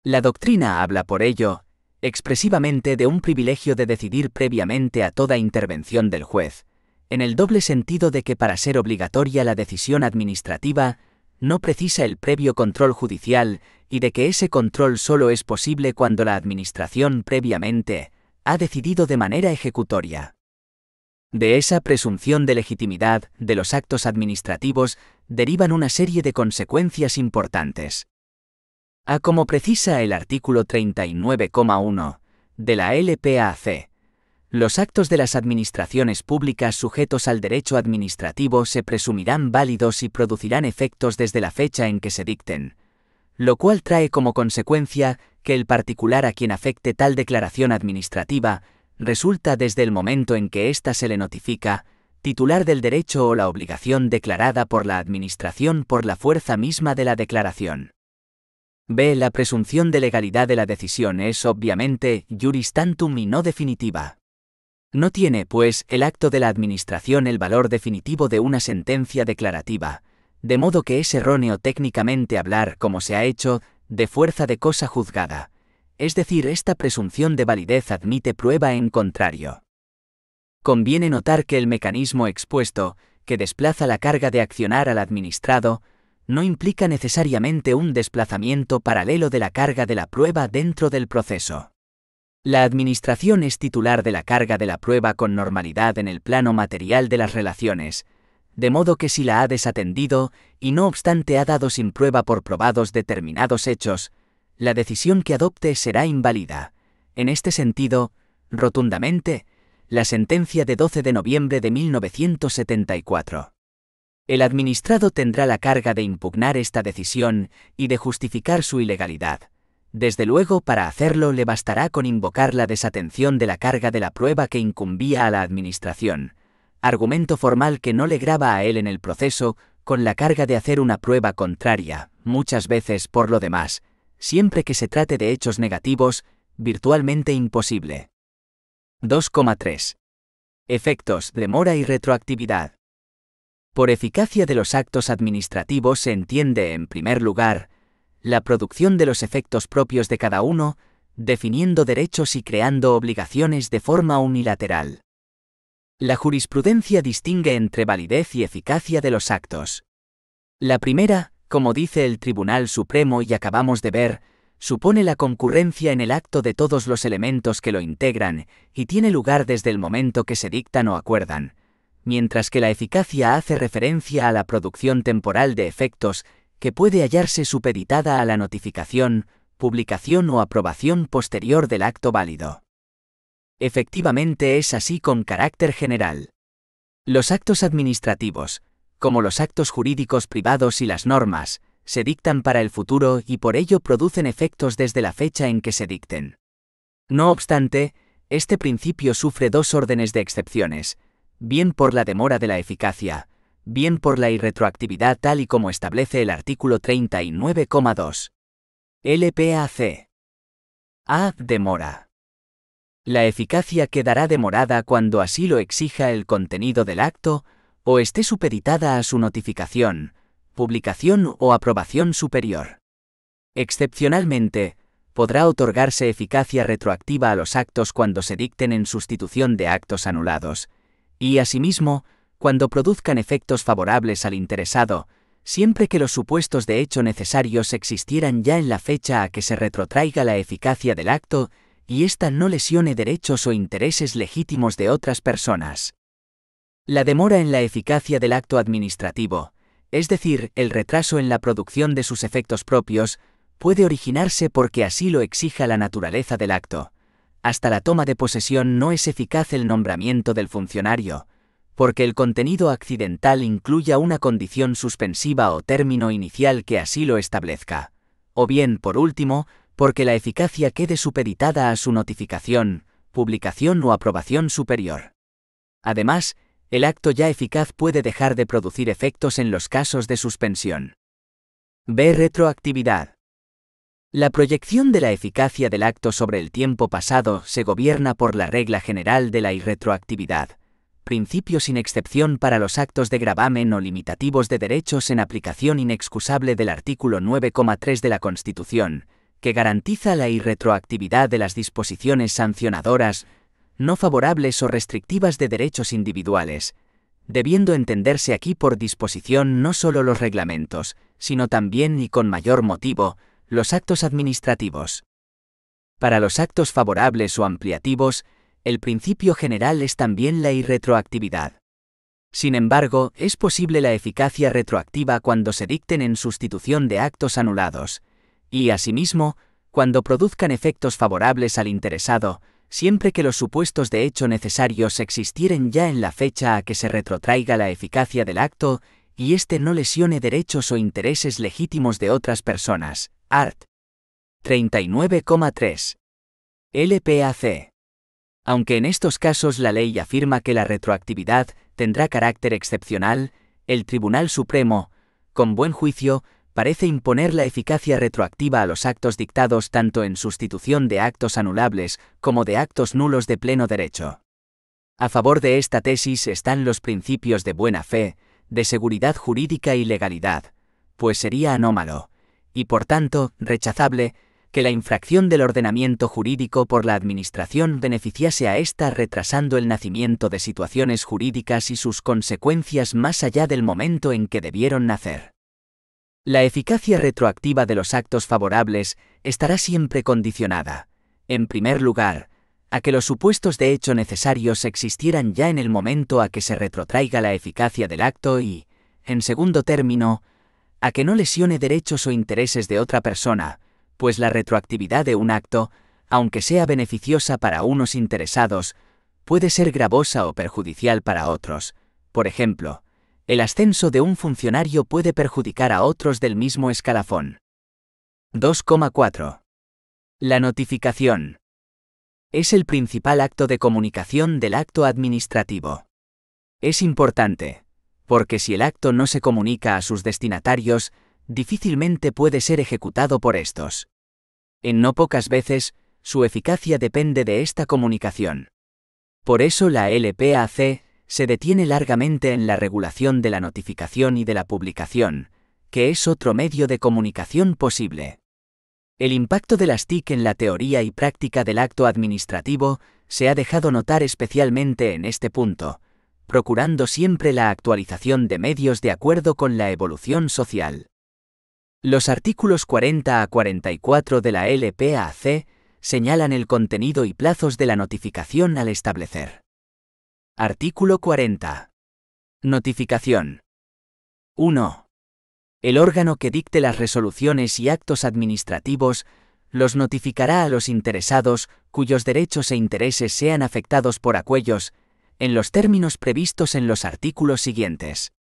La doctrina habla por ello, expresivamente de un privilegio de decidir previamente a toda intervención del juez, en el doble sentido de que para ser obligatoria la decisión administrativa, no precisa el previo control judicial y de que ese control solo es posible cuando la Administración previamente ha decidido de manera ejecutoria. De esa presunción de legitimidad de los actos administrativos derivan una serie de consecuencias importantes. Como precisa el artículo 39,1 de la LPAC, los actos de las administraciones públicas sujetos al derecho administrativo se presumirán válidos y producirán efectos desde la fecha en que se dicten, lo cual trae como consecuencia que el particular a quien afecte tal declaración administrativa resulta desde el momento en que ésta se le notifica, titular del derecho o la obligación declarada por la Administración por la fuerza misma de la declaración. B. La presunción de legalidad de la decisión es obviamente juris tantum y no definitiva. No tiene, pues, el acto de la Administración el valor definitivo de una sentencia declarativa, de modo que es erróneo técnicamente hablar, como se ha hecho, de fuerza de cosa juzgada, es decir, esta presunción de validez admite prueba en contrario. Conviene notar que el mecanismo expuesto, que desplaza la carga de accionar al administrado, no implica necesariamente un desplazamiento paralelo de la carga de la prueba dentro del proceso. La Administración es titular de la carga de la prueba con normalidad en el plano material de las relaciones, de modo que si la ha desatendido, y no obstante ha dado sin prueba por probados determinados hechos, la decisión que adopte será inválida. En este sentido, rotundamente, la sentencia de 12 de noviembre de 1974. El administrado tendrá la carga de impugnar esta decisión y de justificar su ilegalidad. Desde luego, para hacerlo le bastará con invocar la desatención de la carga de la prueba que incumbía a la Administración, argumento formal que no le grava a él en el proceso, con la carga de hacer una prueba contraria, muchas veces, por lo demás, siempre que se trate de hechos negativos, virtualmente imposible. 2,3. Efectos, demora y retroactividad. Por eficacia de los actos administrativos se entiende, en primer lugar, la producción de los efectos propios de cada uno, definiendo derechos y creando obligaciones de forma unilateral. La jurisprudencia distingue entre validez y eficacia de los actos. La primera, como dice el Tribunal Supremo y acabamos de ver, supone la concurrencia en el acto de todos los elementos que lo integran y tiene lugar desde el momento que se dictan o acuerdan, mientras que la eficacia hace referencia a la producción temporal de efectos que puede hallarse supeditada a la notificación, publicación o aprobación posterior del acto válido. Efectivamente es así con carácter general. Los actos administrativos, como los actos jurídicos privados y las normas, se dictan para el futuro y por ello producen efectos desde la fecha en que se dicten. No obstante, este principio sufre dos órdenes de excepciones, bien por la demora de la eficacia, bien por la irretroactividad tal y como establece el artículo 39,2. LPAC. A. Demora. La eficacia quedará demorada cuando así lo exija el contenido del acto, o esté supeditada a su notificación, publicación o aprobación superior. Excepcionalmente, podrá otorgarse eficacia retroactiva a los actos cuando se dicten en sustitución de actos anulados, y asimismo, cuando produzcan efectos favorables al interesado, siempre que los supuestos de hecho necesarios existieran ya en la fecha a que se retrotraiga la eficacia del acto y ésta no lesione derechos o intereses legítimos de otras personas. La demora en la eficacia del acto administrativo, es decir, el retraso en la producción de sus efectos propios, puede originarse porque así lo exija la naturaleza del acto. Hasta la toma de posesión no es eficaz el nombramiento del funcionario, porque el contenido accidental incluya una condición suspensiva o término inicial que así lo establezca. O bien, por último, porque la eficacia quede supeditada a su notificación, publicación o aprobación superior. Además, el acto ya eficaz puede dejar de producir efectos en los casos de suspensión. B. Retroactividad. La proyección de la eficacia del acto sobre el tiempo pasado se gobierna por la regla general de la irretroactividad, principio sin excepción para los actos de gravamen o limitativos de derechos en aplicación inexcusable del artículo 9,3 de la Constitución, que garantiza la irretroactividad de las disposiciones sancionadoras, no favorables o restrictivas de derechos individuales, debiendo entenderse aquí por disposición no solo los reglamentos, sino también y con mayor motivo, los actos administrativos. Para los actos favorables o ampliativos, el principio general es también la irretroactividad. Sin embargo, es posible la eficacia retroactiva cuando se dicten en sustitución de actos anulados, y asimismo, cuando produzcan efectos favorables al interesado, siempre que los supuestos de hecho necesarios existieren ya en la fecha a que se retrotraiga la eficacia del acto y éste no lesione derechos o intereses legítimos de otras personas. Art. 39,3. LPAC. Aunque en estos casos la ley afirma que la retroactividad tendrá carácter excepcional, el Tribunal Supremo, con buen juicio, parece imponer la eficacia retroactiva a los actos dictados tanto en sustitución de actos anulables como de actos nulos de pleno derecho. A favor de esta tesis están los principios de buena fe, de seguridad jurídica y legalidad, pues sería anómalo, y por tanto, rechazable, que la infracción del ordenamiento jurídico por la Administración beneficiase a ésta retrasando el nacimiento de situaciones jurídicas y sus consecuencias más allá del momento en que debieron nacer. La eficacia retroactiva de los actos favorables estará siempre condicionada, en primer lugar, a que los supuestos de hecho necesarios existieran ya en el momento a que se retrotraiga la eficacia del acto y, en segundo término, a que no lesione derechos o intereses de otra persona, pues la retroactividad de un acto, aunque sea beneficiosa para unos interesados, puede ser gravosa o perjudicial para otros. Por ejemplo, el ascenso de un funcionario puede perjudicar a otros del mismo escalafón. 2,4. La notificación. Es el principal acto de comunicación del acto administrativo. Es importante, porque si el acto no se comunica a sus destinatarios, difícilmente puede ser ejecutado por estos. En no pocas veces, su eficacia depende de esta comunicación. Por eso la LPAC se detiene largamente en la regulación de la notificación y de la publicación, que es otro medio de comunicación posible. El impacto de las TIC en la teoría y práctica del acto administrativo se ha dejado notar especialmente en este punto, procurando siempre la actualización de medios de acuerdo con la evolución social. Los artículos 40 a 44 de la LPAC señalan el contenido y plazos de la notificación al establecer. Artículo 40. Notificación. 1. El órgano que dicte las resoluciones y actos administrativos los notificará a los interesados cuyos derechos e intereses sean afectados por aquellos, en los términos previstos en los artículos siguientes.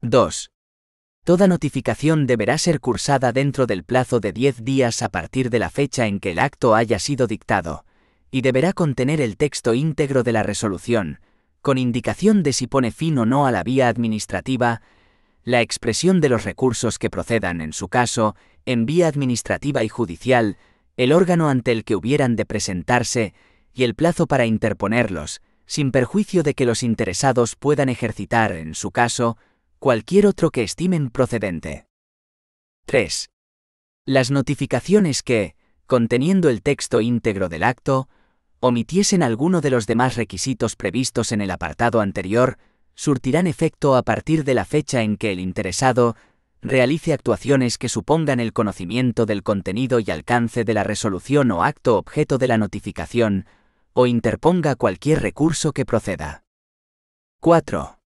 2. Toda notificación deberá ser cursada dentro del plazo de 10 días a partir de la fecha en que el acto haya sido dictado, y deberá contener el texto íntegro de la resolución, con indicación de si pone fin o no a la vía administrativa, la expresión de los recursos que procedan en su caso, en vía administrativa y judicial, el órgano ante el que hubieran de presentarse, y el plazo para interponerlos, sin perjuicio de que los interesados puedan ejercitar, en su caso, cualquier otro que estimen procedente. 3. Las notificaciones que, conteniendo el texto íntegro del acto, omitiesen alguno de los demás requisitos previstos en el apartado anterior, surtirán efecto a partir de la fecha en que el interesado realice actuaciones que supongan el conocimiento del contenido y alcance de la resolución o acto objeto de la notificación, o interponga cualquier recurso que proceda. 4.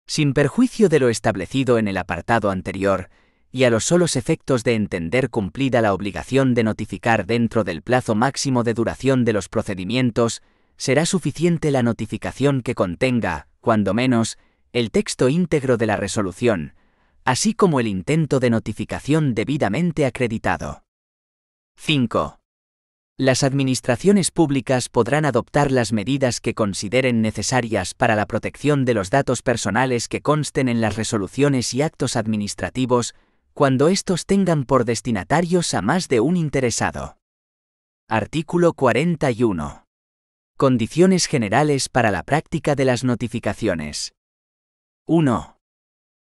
Sin perjuicio de lo establecido en el apartado anterior, y a los solos efectos de entender cumplida la obligación de notificar dentro del plazo máximo de duración de los procedimientos, será suficiente la notificación que contenga, cuando menos, el texto íntegro de la resolución, así como el intento de notificación debidamente acreditado. 5. Las administraciones públicas podrán adoptar las medidas que consideren necesarias para la protección de los datos personales que consten en las resoluciones y actos administrativos, cuando estos tengan por destinatarios a más de un interesado. Artículo 41. Condiciones generales para la práctica de las notificaciones. 1.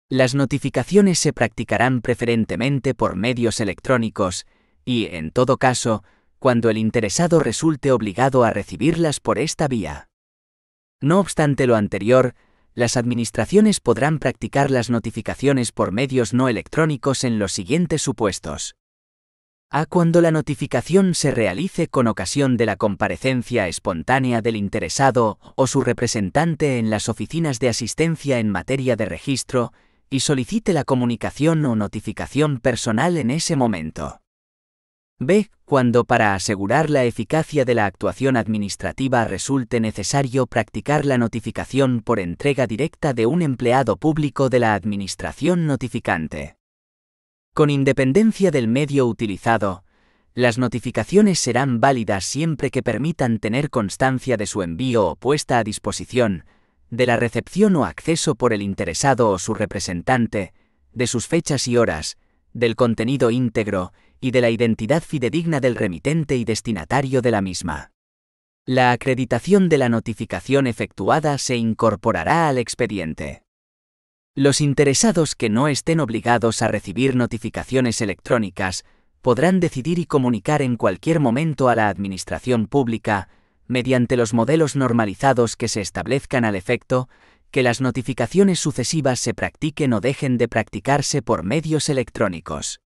Las notificaciones se practicarán preferentemente por medios electrónicos y, en todo caso, cuando el interesado resulte obligado a recibirlas por esta vía. No obstante lo anterior, las administraciones podrán practicar las notificaciones por medios no electrónicos en los siguientes supuestos. A. Cuando la notificación se realice con ocasión de la comparecencia espontánea del interesado o su representante en las oficinas de asistencia en materia de registro y solicite la comunicación o notificación personal en ese momento. B. Cuando para asegurar la eficacia de la actuación administrativa resulte necesario practicar la notificación por entrega directa de un empleado público de la administración notificante. Con independencia del medio utilizado, las notificaciones serán válidas siempre que permitan tener constancia de su envío o puesta a disposición, de la recepción o acceso por el interesado o su representante, de sus fechas y horas, del contenido íntegro y de la identidad fidedigna del remitente y destinatario de la misma. La acreditación de la notificación efectuada se incorporará al expediente. Los interesados que no estén obligados a recibir notificaciones electrónicas podrán decidir y comunicar en cualquier momento a la Administración Pública, mediante los modelos normalizados que se establezcan al efecto, que las notificaciones sucesivas se practiquen o dejen de practicarse por medios electrónicos.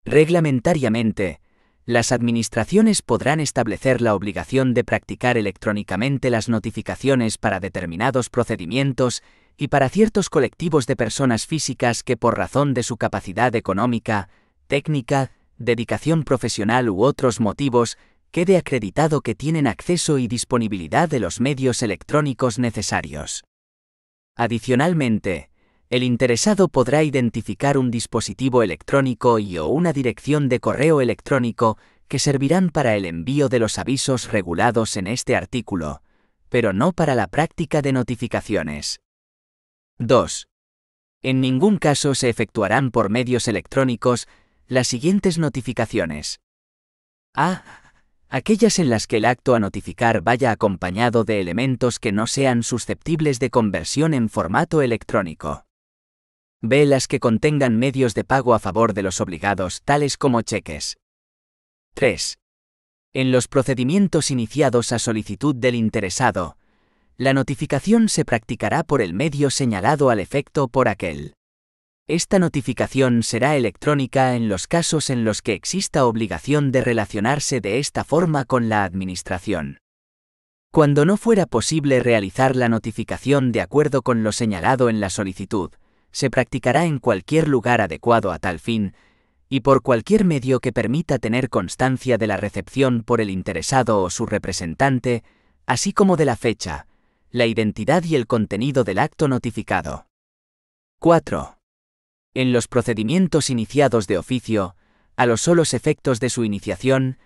Reglamentariamente, las administraciones podrán establecer la obligación de practicar electrónicamente las notificaciones para determinados procedimientos y para ciertos colectivos de personas físicas que por razón de su capacidad económica, técnica, dedicación profesional u otros motivos, quede acreditado que tienen acceso y disponibilidad de los medios electrónicos necesarios. Adicionalmente, el interesado podrá identificar un dispositivo electrónico o una dirección de correo electrónico que servirán para el envío de los avisos regulados en este artículo, pero no para la práctica de notificaciones. 2. En ningún caso se efectuarán por medios electrónicos las siguientes notificaciones. A. Aquellas en las que el acto a notificar vaya acompañado de elementos que no sean susceptibles de conversión en formato electrónico. B. Las que contengan medios de pago a favor de los obligados, tales como cheques. 3. En los procedimientos iniciados a solicitud del interesado, la notificación se practicará por el medio señalado al efecto por aquel. Esta notificación será electrónica en los casos en los que exista obligación de relacionarse de esta forma con la Administración. Cuando no fuera posible realizar la notificación de acuerdo con lo señalado en la solicitud, se practicará en cualquier lugar adecuado a tal fin, y por cualquier medio que permita tener constancia de la recepción por el interesado o su representante, así como de la fecha, la identidad y el contenido del acto notificado. 4. En los procedimientos iniciados de oficio, a los solos efectos de su iniciación,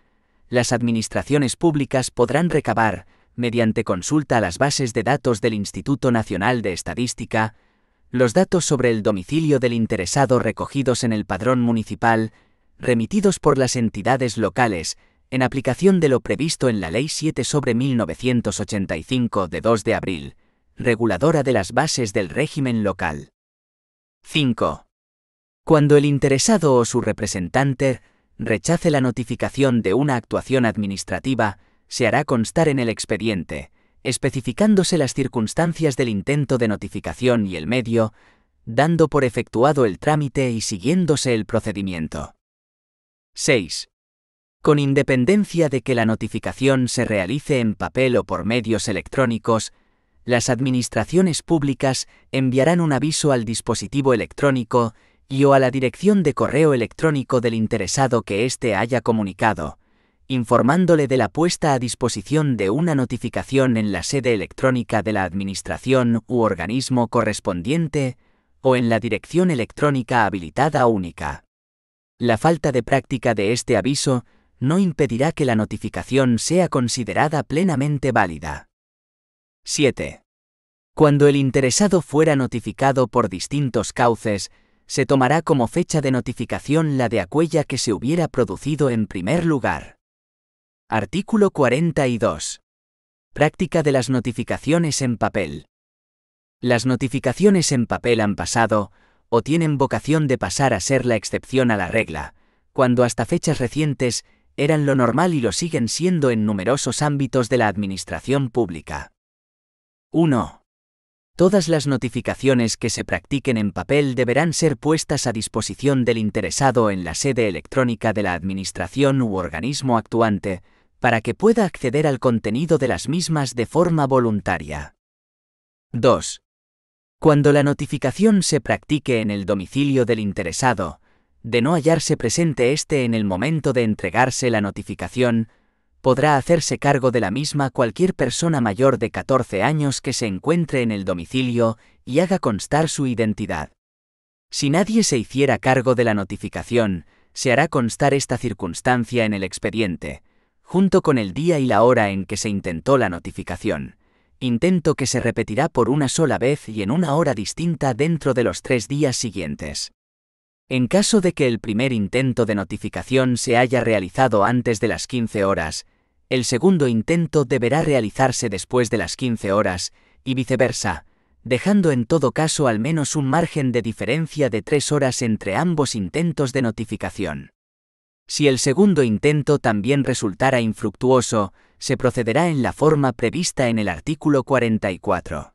las administraciones públicas podrán recabar, mediante consulta a las bases de datos del Instituto Nacional de Estadística, los datos sobre el domicilio del interesado recogidos en el padrón municipal, remitidos por las entidades locales, en aplicación de lo previsto en la Ley 7/1985 de 2 de abril, reguladora de las bases del régimen local. 5. Cuando el interesado o su representante rechace la notificación de una actuación administrativa, se hará constar en el expediente, especificándose las circunstancias del intento de notificación y el medio, dando por efectuado el trámite y siguiéndose el procedimiento. 6. Con independencia de que la notificación se realice en papel o por medios electrónicos, las administraciones públicas enviarán un aviso al dispositivo electrónico y o a la dirección de correo electrónico del interesado que éste haya comunicado, informándole de la puesta a disposición de una notificación en la sede electrónica de la administración u organismo correspondiente o en la dirección electrónica habilitada única. La falta de práctica de este aviso no impedirá que la notificación sea considerada plenamente válida. 7. Cuando el interesado fuera notificado por distintos cauces, se tomará como fecha de notificación la de aquella que se hubiera producido en primer lugar. Artículo 42. Práctica de las notificaciones en papel. Las notificaciones en papel han pasado, o tienen vocación de pasar a ser la excepción a la regla, cuando hasta fechas recientes eran lo normal y lo siguen siendo en numerosos ámbitos de la administración pública. 1. Todas las notificaciones que se practiquen en papel deberán ser puestas a disposición del interesado en la sede electrónica de la administración u organismo actuante, para que pueda acceder al contenido de las mismas de forma voluntaria. 2. Cuando la notificación se practique en el domicilio del interesado, de no hallarse presente éste en el momento de entregarse la notificación, podrá hacerse cargo de la misma cualquier persona mayor de 14 años que se encuentre en el domicilio y haga constar su identidad. Si nadie se hiciera cargo de la notificación, se hará constar esta circunstancia en el expediente, junto con el día y la hora en que se intentó la notificación, intento que se repetirá por una sola vez y en una hora distinta dentro de los 3 días siguientes. En caso de que el primer intento de notificación se haya realizado antes de las 15 horas, el segundo intento deberá realizarse después de las 15 horas, y viceversa, dejando en todo caso al menos un margen de diferencia de 3 horas entre ambos intentos de notificación. Si el segundo intento también resultara infructuoso, se procederá en la forma prevista en el artículo 44.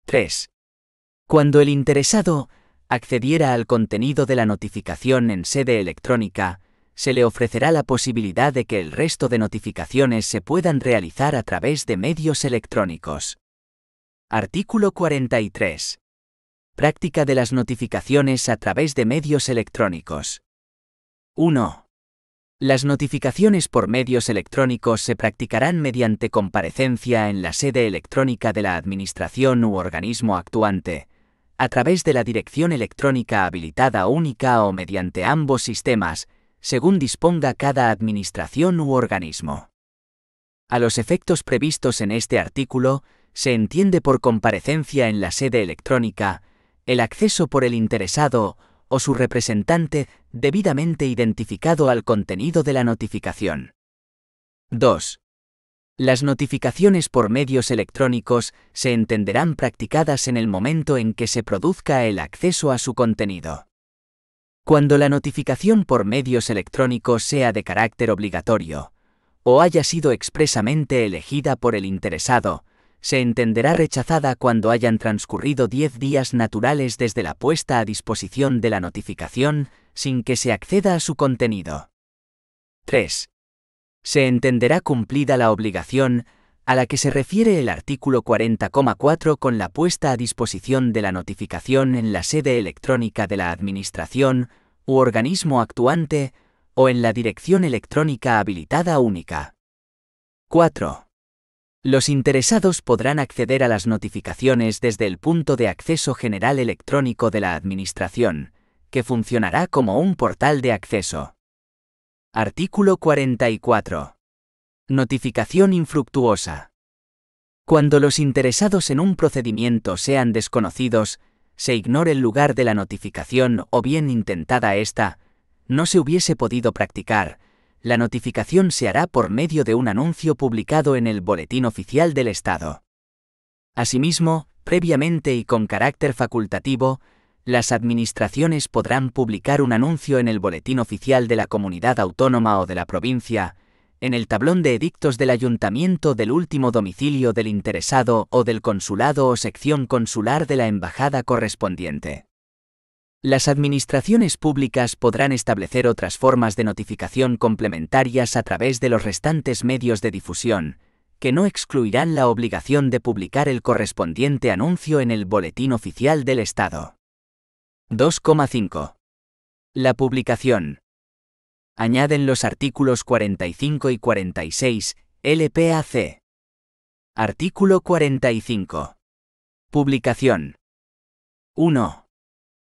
3. Cuando el interesado accediera al contenido de la notificación en sede electrónica, se le ofrecerá la posibilidad de que el resto de notificaciones se puedan realizar a través de medios electrónicos. Artículo 43. Práctica de las notificaciones a través de medios electrónicos. 1. Las notificaciones por medios electrónicos se practicarán mediante comparecencia en la sede electrónica de la administración u organismo actuante, a través de la dirección electrónica habilitada única o mediante ambos sistemas, según disponga cada administración u organismo. A los efectos previstos en este artículo, se entiende por comparecencia en la sede electrónica el acceso por el interesado o su representante debidamente identificado al contenido de la notificación. 2. Las notificaciones por medios electrónicos se entenderán practicadas en el momento en que se produzca el acceso a su contenido. Cuando la notificación por medios electrónicos sea de carácter obligatorio, o haya sido expresamente elegida por el interesado, se entenderá rechazada cuando hayan transcurrido 10 días naturales desde la puesta a disposición de la notificación, sin que se acceda a su contenido. 3. Se entenderá cumplida la obligación a la que se refiere el artículo 40,4 con la puesta a disposición de la notificación en la sede electrónica de la Administración u organismo actuante o en la dirección electrónica habilitada única. 4. Los interesados podrán acceder a las notificaciones desde el punto de acceso general electrónico de la Administración, que funcionará como un portal de acceso. Artículo 44. Notificación infructuosa. Cuando los interesados en un procedimiento sean desconocidos, se ignore el lugar de la notificación o bien intentada esta, no se hubiese podido practicar, la notificación se hará por medio de un anuncio publicado en el Boletín Oficial del Estado. Asimismo, previamente y con carácter facultativo, Las administraciones podrán publicar un anuncio en el Boletín Oficial de la Comunidad Autónoma o de la provincia, en el tablón de edictos del ayuntamiento del último domicilio del interesado o del consulado o sección consular de la embajada correspondiente. Las administraciones públicas podrán establecer otras formas de notificación complementarias a través de los restantes medios de difusión, que no excluirán la obligación de publicar el correspondiente anuncio en el Boletín Oficial del Estado. 2,5. La publicación. Añaden los artículos 45 y 46, LPAC. Artículo 45. Publicación. 1.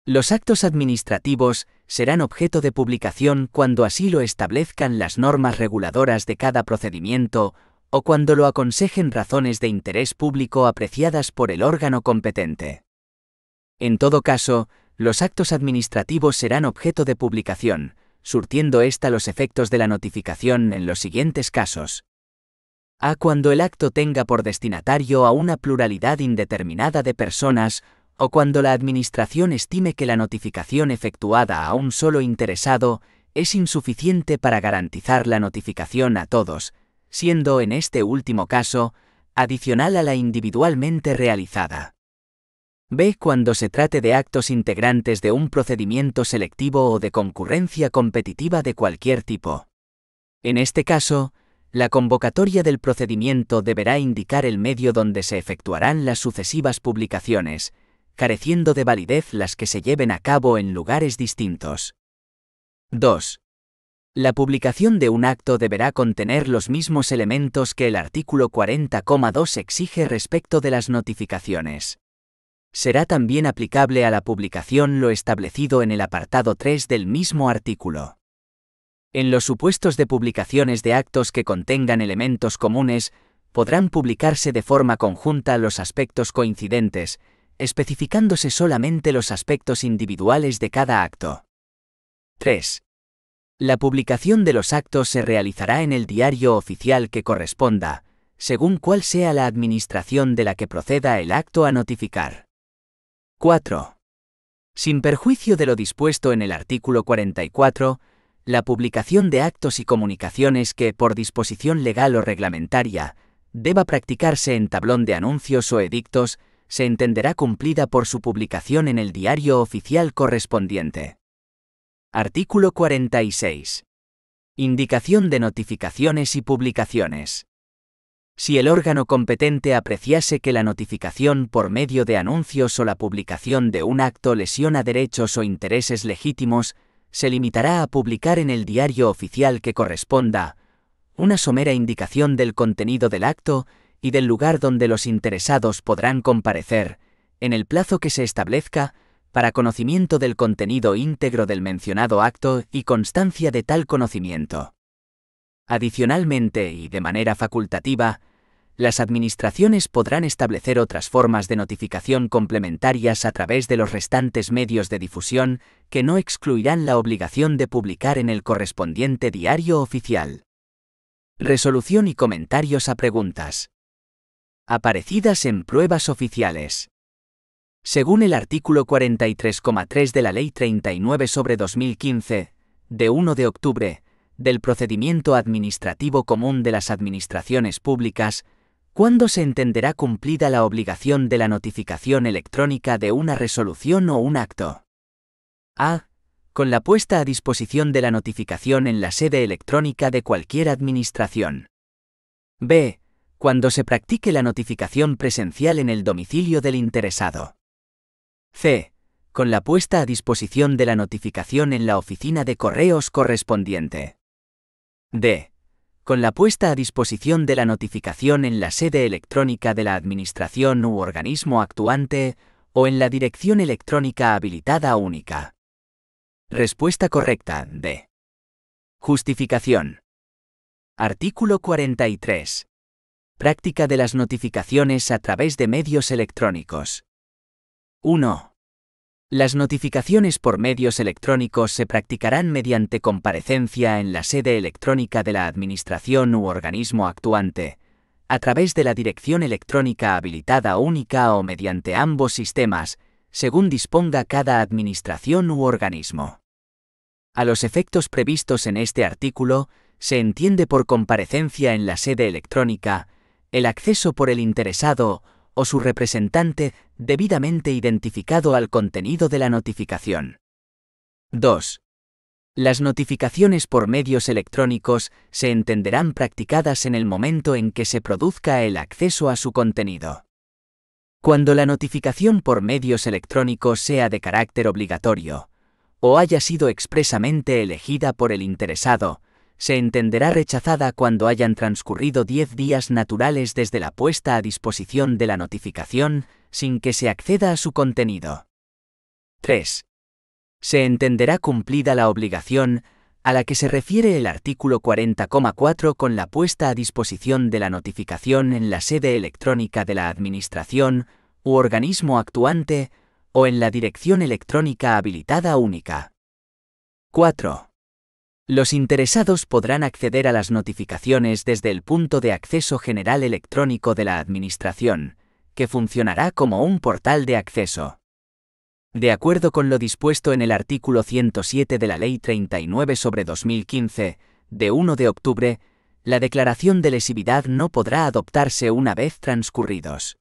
Los actos administrativos serán objeto de publicación cuando así lo establezcan las normas reguladoras de cada procedimiento o cuando lo aconsejen razones de interés público apreciadas por el órgano competente. En todo caso, los actos administrativos serán objeto de publicación, surtiendo ésta los efectos de la notificación en los siguientes casos. A. Cuando el acto tenga por destinatario a una pluralidad indeterminada de personas, o cuando la Administración estime que la notificación efectuada a un solo interesado es insuficiente para garantizar la notificación a todos, siendo en este último caso, adicional a la individualmente realizada. B. Cuando se trate de actos integrantes de un procedimiento selectivo o de concurrencia competitiva de cualquier tipo. En este caso, la convocatoria del procedimiento deberá indicar el medio donde se efectuarán las sucesivas publicaciones, careciendo de validez las que se lleven a cabo en lugares distintos. 2. La publicación de un acto deberá contener los mismos elementos que el artículo 40,2 exige respecto de las notificaciones. Será también aplicable a la publicación lo establecido en el apartado 3 del mismo artículo. En los supuestos de publicaciones de actos que contengan elementos comunes, podrán publicarse de forma conjunta los aspectos coincidentes, especificándose solamente los aspectos individuales de cada acto. 3. La publicación de los actos se realizará en el diario oficial que corresponda, según cuál sea la administración de la que proceda el acto a notificar. 4. Sin perjuicio de lo dispuesto en el artículo 44, la publicación de actos y comunicaciones que, por disposición legal o reglamentaria, deba practicarse en tablón de anuncios o edictos, se entenderá cumplida por su publicación en el diario oficial correspondiente. Artículo 46. Indicación de notificaciones y publicaciones. Si el órgano competente apreciase que la notificación por medio de anuncios o la publicación de un acto lesiona derechos o intereses legítimos, se limitará a publicar en el diario oficial que corresponda una somera indicación del contenido del acto y del lugar donde los interesados podrán comparecer, en el plazo que se establezca, para conocimiento del contenido íntegro del mencionado acto y constancia de tal conocimiento. Adicionalmente y de manera facultativa, las administraciones podrán establecer otras formas de notificación complementarias a través de los restantes medios de difusión que no excluirán la obligación de publicar en el correspondiente diario oficial. Resolución y comentarios a preguntas. Aparecidas en pruebas oficiales. Según el artículo 43,3 de la Ley 39/2015, de 1 de octubre, del Procedimiento Administrativo Común de las Administraciones Públicas, ¿cuándo se entenderá cumplida la obligación de la notificación electrónica de una resolución o un acto? A. Con la puesta a disposición de la notificación en la sede electrónica de cualquier administración. B. Cuando se practique la notificación presencial en el domicilio del interesado. C. Con la puesta a disposición de la notificación en la oficina de correos correspondiente. D. Con la puesta a disposición de la notificación en la sede electrónica de la administración u organismo actuante o en la dirección electrónica habilitada única. Respuesta correcta, D. Justificación. Artículo 43. Práctica de las notificaciones a través de medios electrónicos. 1. Las notificaciones por medios electrónicos se practicarán mediante comparecencia en la sede electrónica de la administración u organismo actuante, a través de la dirección electrónica habilitada única o mediante ambos sistemas, según disponga cada administración u organismo. A los efectos previstos en este artículo, se entiende por comparecencia en la sede electrónica el acceso por el interesado o su representante debidamente identificado al contenido de la notificación. 2. Las notificaciones por medios electrónicos se entenderán practicadas en el momento en que se produzca el acceso a su contenido. Cuando la notificación por medios electrónicos sea de carácter obligatorio, o haya sido expresamente elegida por el interesado, se entenderá rechazada cuando hayan transcurrido 10 días naturales desde la puesta a disposición de la notificación, sin que se acceda a su contenido. 3. Se entenderá cumplida la obligación a la que se refiere el artículo 40,4 con la puesta a disposición de la notificación en la sede electrónica de la Administración u organismo actuante o en la dirección electrónica habilitada única. 4. Los interesados podrán acceder a las notificaciones desde el punto de acceso general electrónico de la Administración, que funcionará como un portal de acceso. De acuerdo con lo dispuesto en el artículo 107 de la Ley 39/2015, de 1 de octubre, la declaración de lesividad no podrá adoptarse una vez transcurridos.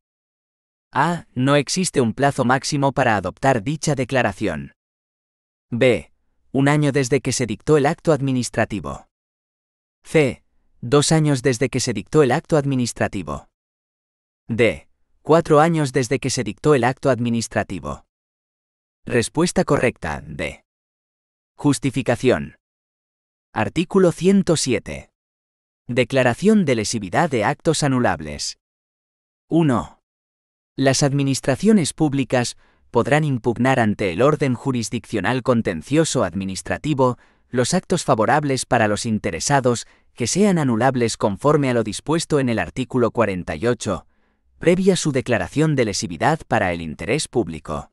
A. No existe un plazo máximo para adoptar dicha declaración. B. 1 año desde que se dictó el acto administrativo. C. 2 años desde que se dictó el acto administrativo. D. 4 años desde que se dictó el acto administrativo. Respuesta correcta, D. Justificación. Artículo 107. Declaración de lesividad de actos anulables. 1. Las administraciones públicas podrán impugnar ante el orden jurisdiccional contencioso administrativo los actos favorables para los interesados que sean anulables conforme a lo dispuesto en el artículo 48, previa su declaración de lesividad para el interés público.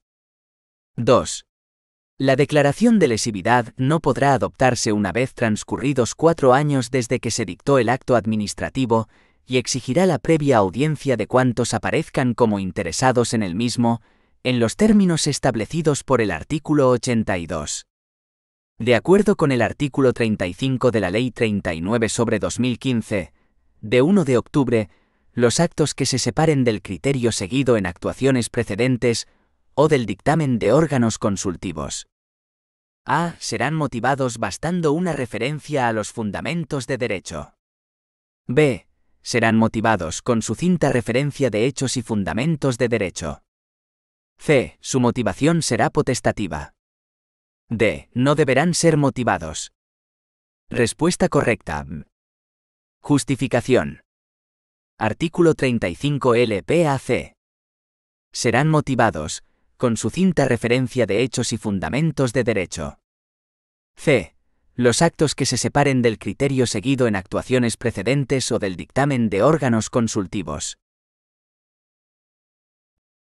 2. La declaración de lesividad no podrá adoptarse una vez transcurridos 4 años desde que se dictó el acto administrativo y exigirá la previa audiencia de cuantos aparezcan como interesados en el mismo, en los términos establecidos por el artículo 82. De acuerdo con el artículo 35 de la Ley 39/2015, de 1 de octubre, los actos que se separen del criterio seguido en actuaciones precedentes o del dictamen de órganos consultivos. A. Serán motivados bastando una referencia a los fundamentos de derecho. B. Serán motivados con sucinta referencia de hechos y fundamentos de derecho. C. Su motivación será potestativa. D. No deberán ser motivados. Respuesta correcta. Justificación. Artículo 35 LPAC. Serán motivados con sucinta referencia de hechos y fundamentos de derecho. C. Los actos que se separen del criterio seguido en actuaciones precedentes o del dictamen de órganos consultivos.